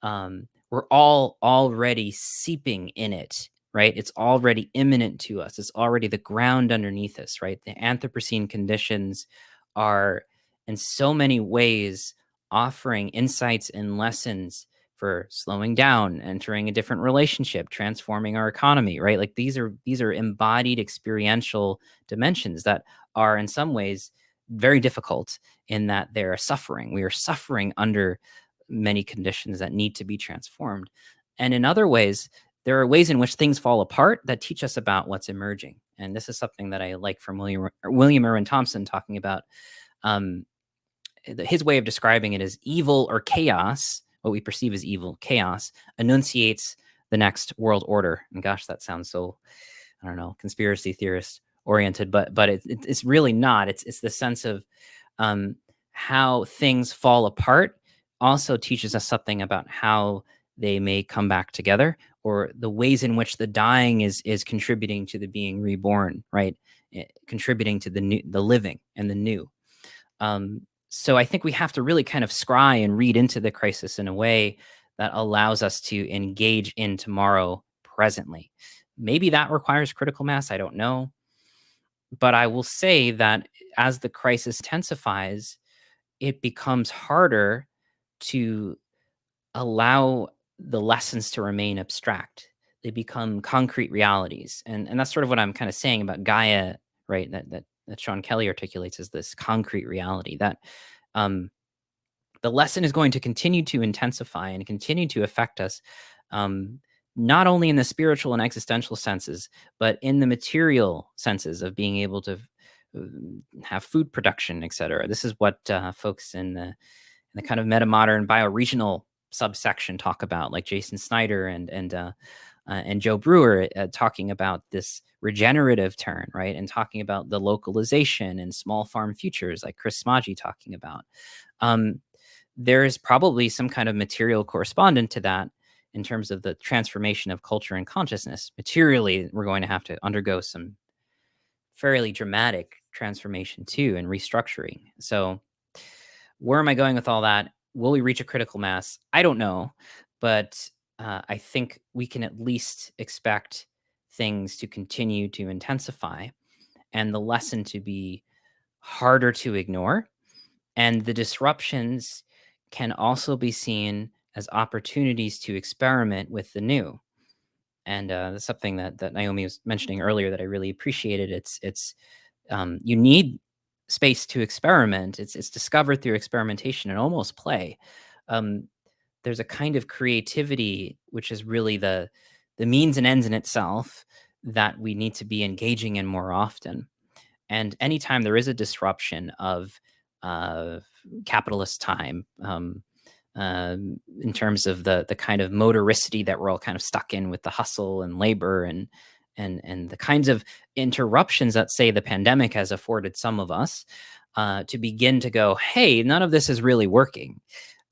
We're all already seeping in it, right? It's already imminent to us. It's already the ground underneath us, right? The Anthropocene conditions are, in so many ways, offering insights and lessons for slowing down, entering a different relationship, transforming our economy, right? Like these are embodied experiential dimensions that are in some ways very difficult, in that they're suffering. We are suffering under many conditions that need to be transformed. And in other ways, there are ways in which things fall apart that teach us about what's emerging. And this is something that I like from William Irwin Thompson, talking about um, his way of describing it as evil or chaos. What we perceive as evil, chaos, enunciates the next world order. And gosh, that sounds so, I don't know, conspiracy theorist oriented, but it's really not. It's the sense of um, how things fall apart also teaches us something about how they may come back together, or the ways in which the dying is contributing to the being reborn, right? Contributing to the new, the living and the new. So I think we have to really kind of scry and read into the crisis in a way that allows us to engage in tomorrow presently. Maybe that requires critical mass. I don't know. But I will say that as the crisis intensifies, it becomes harder to allow the lessons to remain abstract. They become concrete realities. And that's sort of what I'm kind of saying about Gaia, right? That Sean Kelly articulates as this concrete reality, that um, the lesson is going to continue to intensify and continue to affect us, um, not only in the spiritual and existential senses, but in the material senses of being able to have food production, et cetera. This is what folks in the kind of metamodern bioregional subsection talk about, like Jason Snyder and Joe Brewer, talking about this regenerative turn, right? And talking about the localization and small farm futures, like Chris Smaggi talking about. Um, there is probably some kind of material correspondent to that in terms of the transformation of culture and consciousness. Materially, we're going to have to undergo some fairly dramatic transformation too, and restructuring. So where am I going with all that? Will we reach a critical mass? I don't know, but I think we can at least expect things to continue to intensify, and the lesson to be harder to ignore. And the disruptions can also be seen as opportunities to experiment with the new. And that's something that Naomi was mentioning earlier that I really appreciated. It's you need space to experiment. It's discovered through experimentation and almost play. Um, there's a kind of creativity which is really the means and ends in itself that we need to be engaging in more often. And anytime there is a disruption of uh, capitalist time, in terms of the kind of motoricity that we're all kind of stuck in with the hustle and labor, and the kinds of interruptions that, say, the pandemic has afforded some of us, to begin to go, hey, none of this is really working.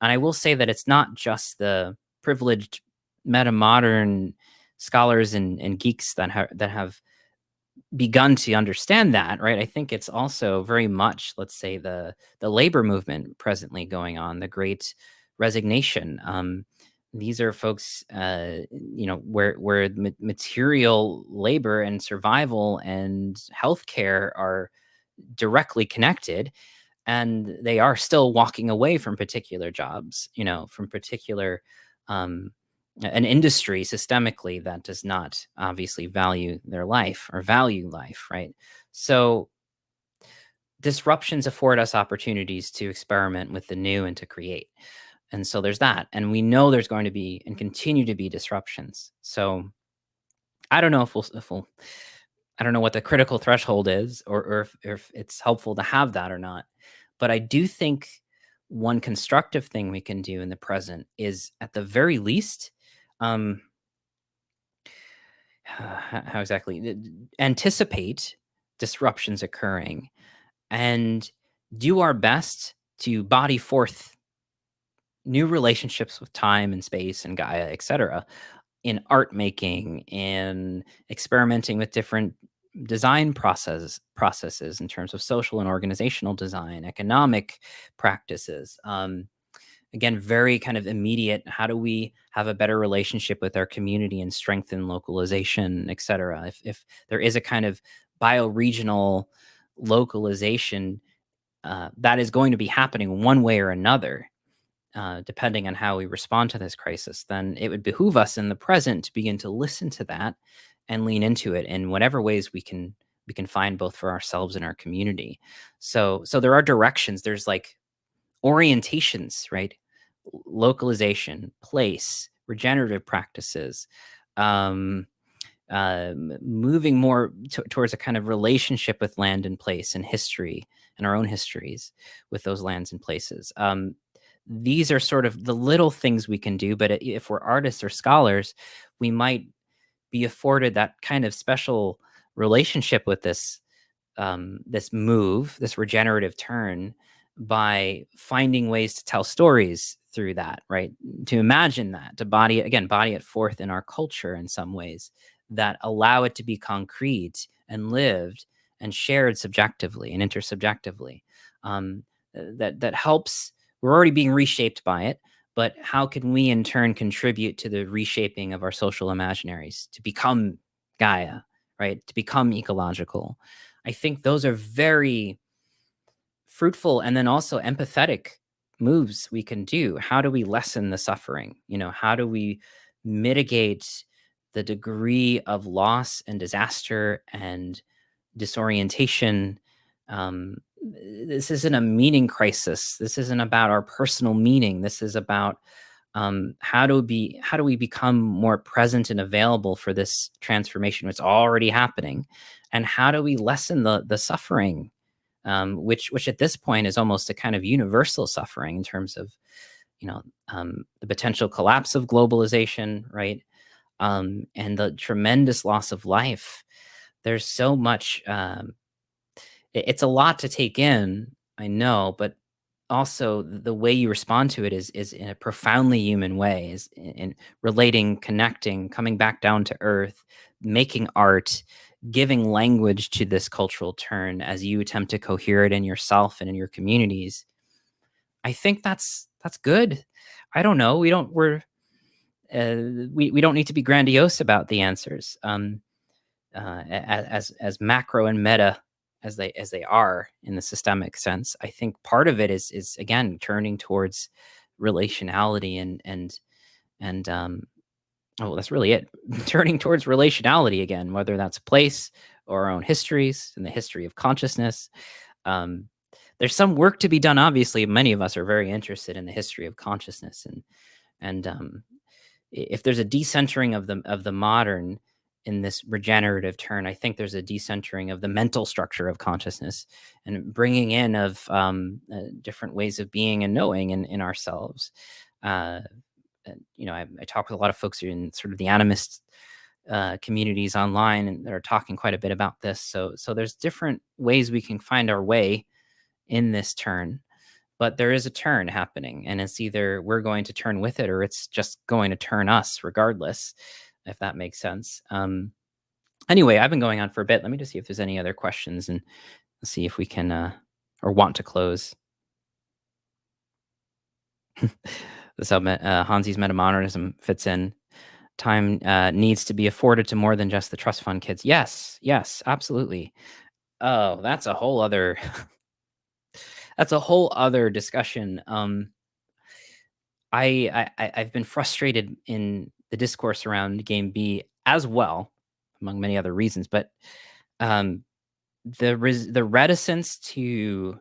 And I will say that it's not just the privileged metamodern scholars and geeks that have begun to understand that, right? I think it's also very much, let's say, the labor movement presently going on, the Great Resignation. These are folks, where material labor and survival and healthcare are directly connected, and they are still walking away from particular jobs, from particular um, an industry systemically that does not obviously value their life or value life, right? So disruptions afford us opportunities to experiment with the new and to create. And so there's that. And we know there's going to be and continue to be disruptions. So I don't know if we'll I don't know what the critical threshold is, or if it's helpful to have that or not. But I do think one constructive thing we can do in the present is, at the very least, um, how exactly anticipate disruptions occurring and do our best to body forth new relationships with time and space and Gaia, etc., in art making, in experimenting with different design processes in terms of social and organizational design, economic practices. Again, very kind of immediate. How do we have a better relationship with our community and strengthen localization, et cetera? If there is a kind of bioregional localization that is going to be happening one way or another, depending on how we respond to this crisis, then it would behoove us in the present to begin to listen to that and lean into it in whatever ways we can find, both for ourselves and our community. So there are directions. There's like orientations, right? Localization, place, regenerative practices, um, moving more towards a kind of relationship with land and place and history and our own histories with those lands and places. These are sort of the little things we can do, but if we're artists or scholars, we might be afforded that kind of special relationship with this move, this regenerative turn, by finding ways to tell stories through that, right? To imagine that, to body it forth in our culture in some ways that allow it to be concrete and lived and shared subjectively and intersubjectively. That helps. We're already being reshaped by it, but how can we in turn contribute to the reshaping of our social imaginaries to become Gaia, right? To become ecological. I think those are very fruitful and then also empathetic moves we can do. How do we lessen the suffering? How do we mitigate the degree of loss and disaster and disorientation? This isn't a meaning crisis. This isn't about our personal meaning. This is about how do we become more present and available for this transformation? It's already happening, and how do we lessen the suffering, which at this point is almost a kind of universal suffering in terms of the potential collapse of globalization, right? And the tremendous loss of life. There's so much. It's a lot to take in, I know, but also the way you respond to it is in a profoundly human way, is in relating, connecting, coming back down to earth, making art, giving language to this cultural turn as you attempt to cohere it in yourself and in your communities. I think that's good. I don't know. We don't need to be grandiose about the answers. As macro and meta as they are in the systemic sense, I think part of it is again turning towards relationality and oh, that's really it. Turning towards relationality again, whether that's place or our own histories and the history of consciousness. Um, there's some work to be done. Obviously, many of us are very interested in the history of consciousness, and if there's a decentering of the modern in this regenerative turn, I think there's a decentering of the mental structure of consciousness and bringing in of different ways of being and knowing in ourselves. Uh, I talk with a lot of folks who are in sort of the animist communities online and that are talking quite a bit about this. So there's different ways we can find our way in this turn, but there is a turn happening, and it's either we're going to turn with it or it's just going to turn us regardless, if that makes sense. Anyway, I've been going on for a bit. Let me just see if there's any other questions and see if we can or want to close. This how Hansi's metamodernism fits in. Time needs to be afforded to more than just the trust fund kids. Yes, absolutely. Oh, that's a whole other that's a whole other discussion. I've been frustrated in the discourse around Game B as well, among many other reasons, but um, the reticence to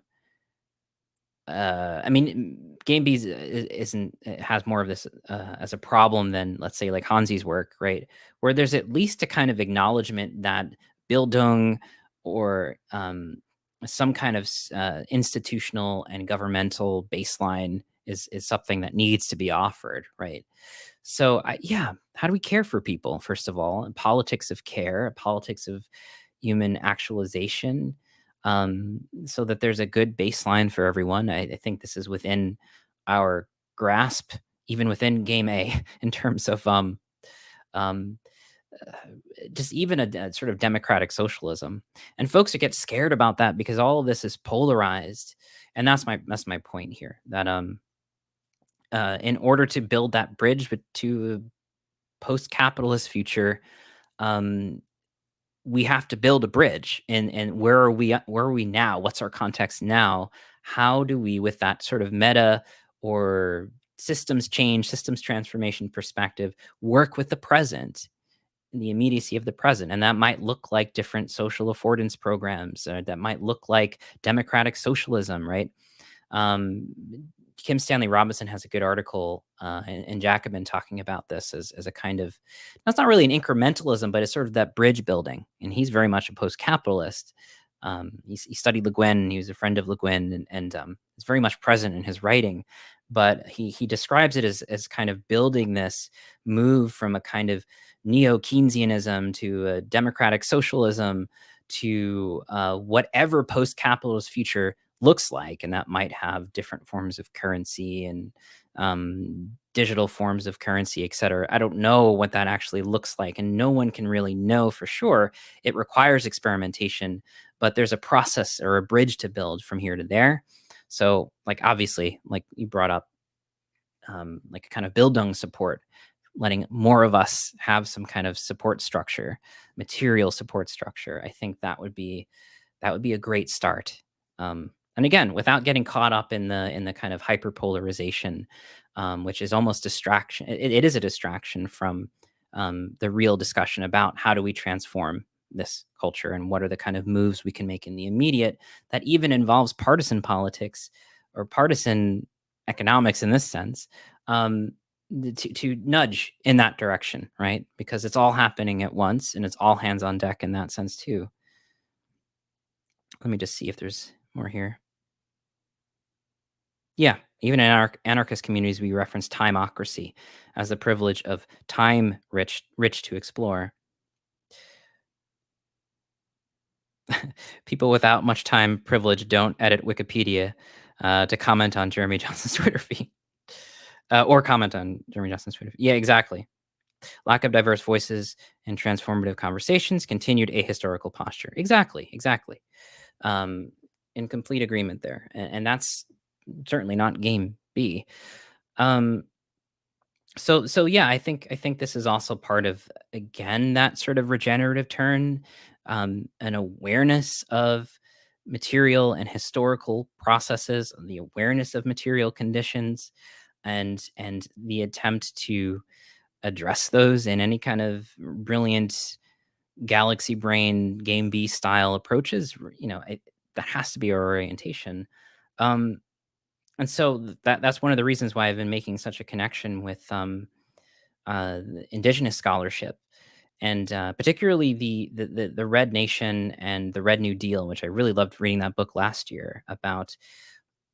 I mean, Game Bees isn't it has more of this as a problem than, let's say, like Hansi's work, right? Where there's at least a kind of acknowledgement that Bildung or some kind of institutional and governmental baseline is something that needs to be offered, right? So, yeah, how do we care for people? First of all, and politics of care, a politics of human actualization, so that there's a good baseline for everyone. I think this is within our grasp, even within Game A, in terms of um, uh, just even a sort of democratic socialism. And folks get scared about that because all of this is polarized, and that's my point here. That in order to build that bridge to a post-capitalist future, um, we have to build a bridge. And where are we now? What's our context now? How do we, with that sort of meta or systems change, systems transformation perspective, work with the present, the immediacy of the present? And that might look like different social affordance programs. That might look like democratic socialism, right? Um, Kim Stanley Robinson has a good article in Jacobin talking about this as a kind of, that's not really an incrementalism, but it's sort of that bridge building. And he's very much a post-capitalist. He studied Le Guin, and he was a friend of Le Guin, and is very much present in his writing. But he describes it as kind of building this move from a kind of neo-Keynesianism to a democratic socialism to whatever post-capitalist future looks like, and that might have different forms of currency and digital forms of currency, et cetera. I don't know what that actually looks like, and no one can really know for sure. It requires experimentation, but there's a process or a bridge to build from here to there. So, like, obviously, like you brought up, like a kind of Bildung support, letting more of us have some kind of support structure, material support structure. I think that would be a great start. And again, without getting caught up in the kind of hyperpolarization, which is almost distraction. It is a distraction from the real discussion about how do we transform this culture and what are the kind of moves we can make in the immediate that even involves partisan politics or partisan economics in this sense. To nudge in that direction, right? Because it's all happening at once and it's all hands on deck in that sense too. Let me just see if there's more here. Yeah, even in anarchist communities, we reference timeocracy as the privilege of time rich to explore. People without much time privilege don't edit Wikipedia to comment on Jeremy Johnson's Twitter feed or comment on Jeremy Johnson's Twitter feed. Yeah, exactly. Lack of diverse voices and transformative conversations, continued ahistorical posture. Exactly, exactly. Um, in complete agreement there, and that's certainly not game B. Um, so yeah, I think this is also part of, again, that sort of regenerative turn, an awareness of material and historical processes, the awareness of material conditions, and the attempt to address those in any kind of brilliant galaxy brain game B style approaches. That has to be our orientation. Um, and so that's one of the reasons why I've been making such a connection with the indigenous scholarship, and particularly the Red Nation and the Red New Deal, which I really loved reading that book last year about.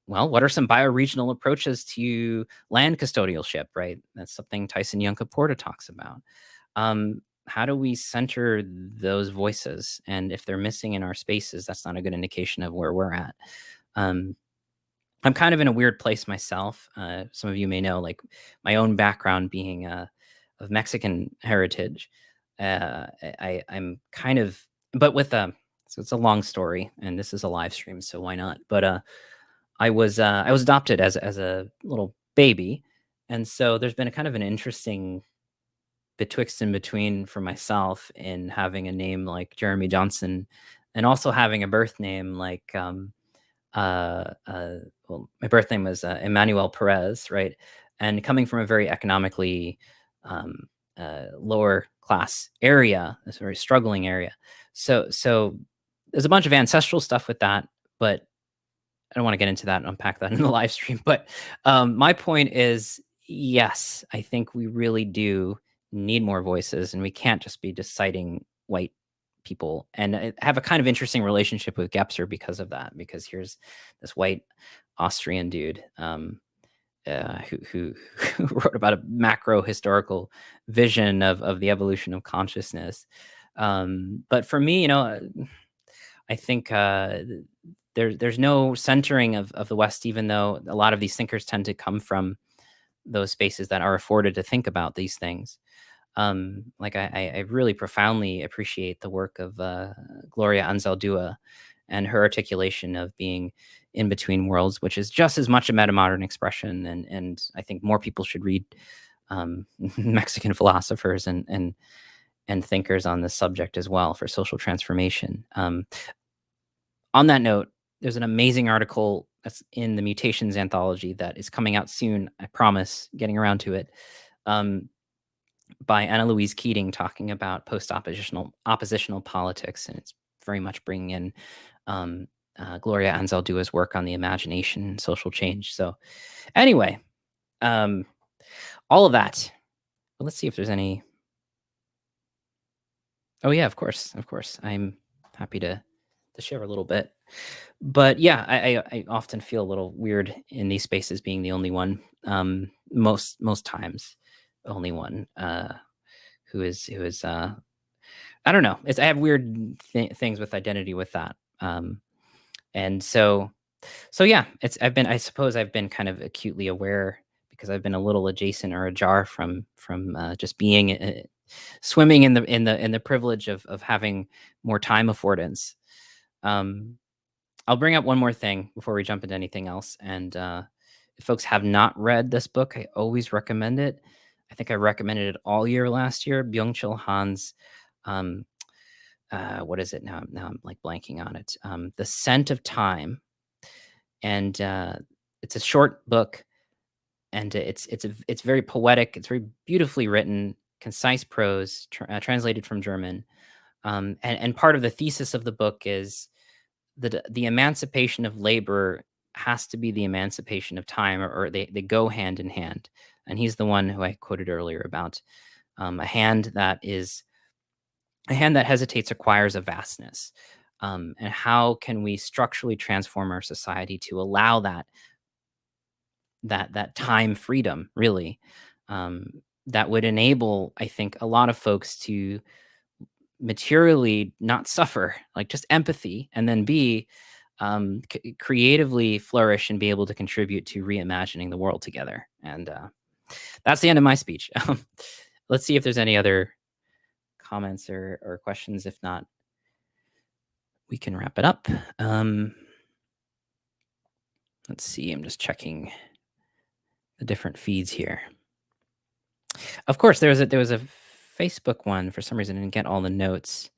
Well, what are some bioregional approaches to land custodialship? Right, that's something Tyson Yunkaporta talks about. How do we center those voices? And if they're missing in our spaces, that's not a good indication of where we're at. Um, I'm kind of in a weird place myself. Some of you may know, like my own background being of Mexican heritage. I'm kind of, but with so it's a long story, and this is a live stream, so why not? But I was adopted as a little baby, and so there's been a kind of an interesting betwixt and between for myself in having a name like Jeremy Johnson, and also having a birth name like well, my birth name was Emmanuel Perez, right? And coming from a very economically um, lower class area, this very struggling area. So there's a bunch of ancestral stuff with that, but don't want to get into that and unpack that in the live stream, but my point is, yes, I think we really do need more voices, and we can't just be citing white people. And I have a kind of interesting relationship with Gebser because of that, because here's this white Austrian dude who who wrote about a macro historical vision of the evolution of consciousness. But for me, I think there's no centering of the West, even though a lot of these thinkers tend to come from those spaces that are afforded to think about these things. Like I really profoundly appreciate the work of Gloria Anzaldúa and her articulation of being in between worlds, which is just as much a metamodern expression. And I think more people should read Mexican philosophers and thinkers on this subject as well for social transformation. On that note, there's an amazing article that's in the Mutations anthology that is coming out soon. I promise, getting around to it. By Anna Louise Keating, talking about oppositional politics, and it's very much bringing in Gloria Anzaldúa's work on the imagination and social change. So, anyway, all of that. Well, let's see if there's any. Oh yeah, of course. I'm happy to share a little bit. But yeah, I often feel a little weird in these spaces being the only one. Most times, only one. Who is I don't know. I have weird things with identity with that. And so yeah, I suppose I've been kind of acutely aware because I've been a little adjacent or ajar from just being swimming in the privilege of having more time affordance. I'll bring up one more thing before we jump into anything else. And if folks have not read this book, I always recommend it. I think I recommended it all year last year. Byung-Chul Han's, what is it now? Now I'm like blanking on it. The Scent of Time, and it's a short book, and it's very poetic. It's very beautifully written, concise prose, translated from German. And part of the thesis of the book is the emancipation of labor has to be the emancipation of time, or they go hand in hand. And he's the one who I quoted earlier about a hand that hesitates acquires a vastness. And how can we structurally transform our society to allow that time freedom, really, that would enable, I think, a lot of folks to materially not suffer, like just empathy, and then be creatively flourish and be able to contribute to reimagining the world together. And that's the end of my speech. Let's see if there's any other comments or questions. If not, we can wrap it up. Let's see. I'm just checking the different feeds here. Of course, there was a Facebook one. For some reason, I didn't get all the notes.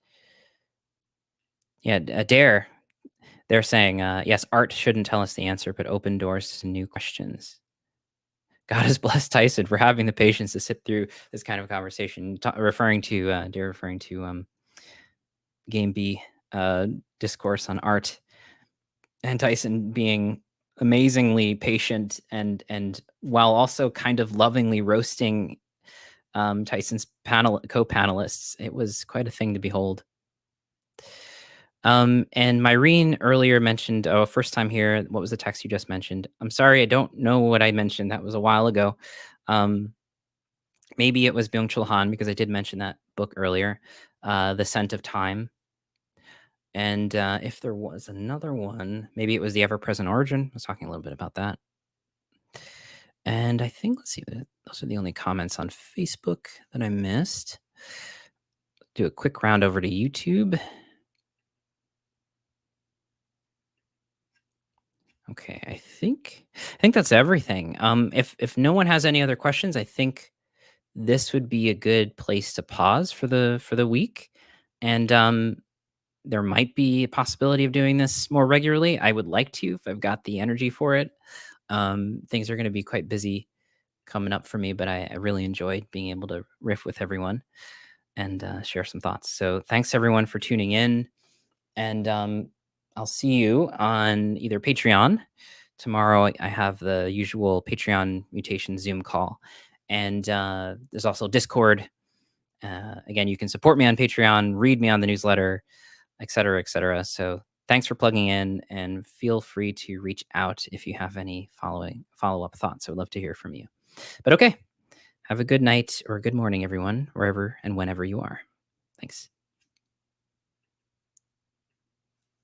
Yeah, Dare. They're saying, yes, art shouldn't tell us the answer, but open doors to new questions. God has blessed Tyson for having the patience to sit through this kind of conversation. Referring to Game B discourse on art, and Tyson being amazingly patient and while also kind of lovingly roasting Tyson's co-panelists. It was quite a thing to behold. And Myrene earlier mentioned, first time here. What was the text you just mentioned? I'm sorry, I don't know what I mentioned. That was a while ago. Maybe it was Byung-Chul Han, because I did mention that book earlier, The Scent of Time. And if there was another one, maybe it was The Ever-Present Origin. I was talking a little bit about that. And I think, let's see, those are the only comments on Facebook that I missed. Do a quick round over to YouTube. Okay, I think that's everything. If no one has any other questions, I think this would be a good place to pause for the week. And there might be a possibility of doing this more regularly. I would like to, if I've got the energy for it. Things are going to be quite busy coming up for me, but I really enjoyed being able to riff with everyone and share some thoughts. So thanks everyone for tuning in. And I'll see you on either Patreon. Tomorrow I have the usual Patreon mutation Zoom call. And there's also Discord. Again, you can support me on Patreon, read me on the newsletter, et cetera, et cetera. So thanks for plugging in, and feel free to reach out if you have any follow-up thoughts. I would love to hear from you. But okay, have a good night or good morning, everyone, wherever and whenever you are. Thanks.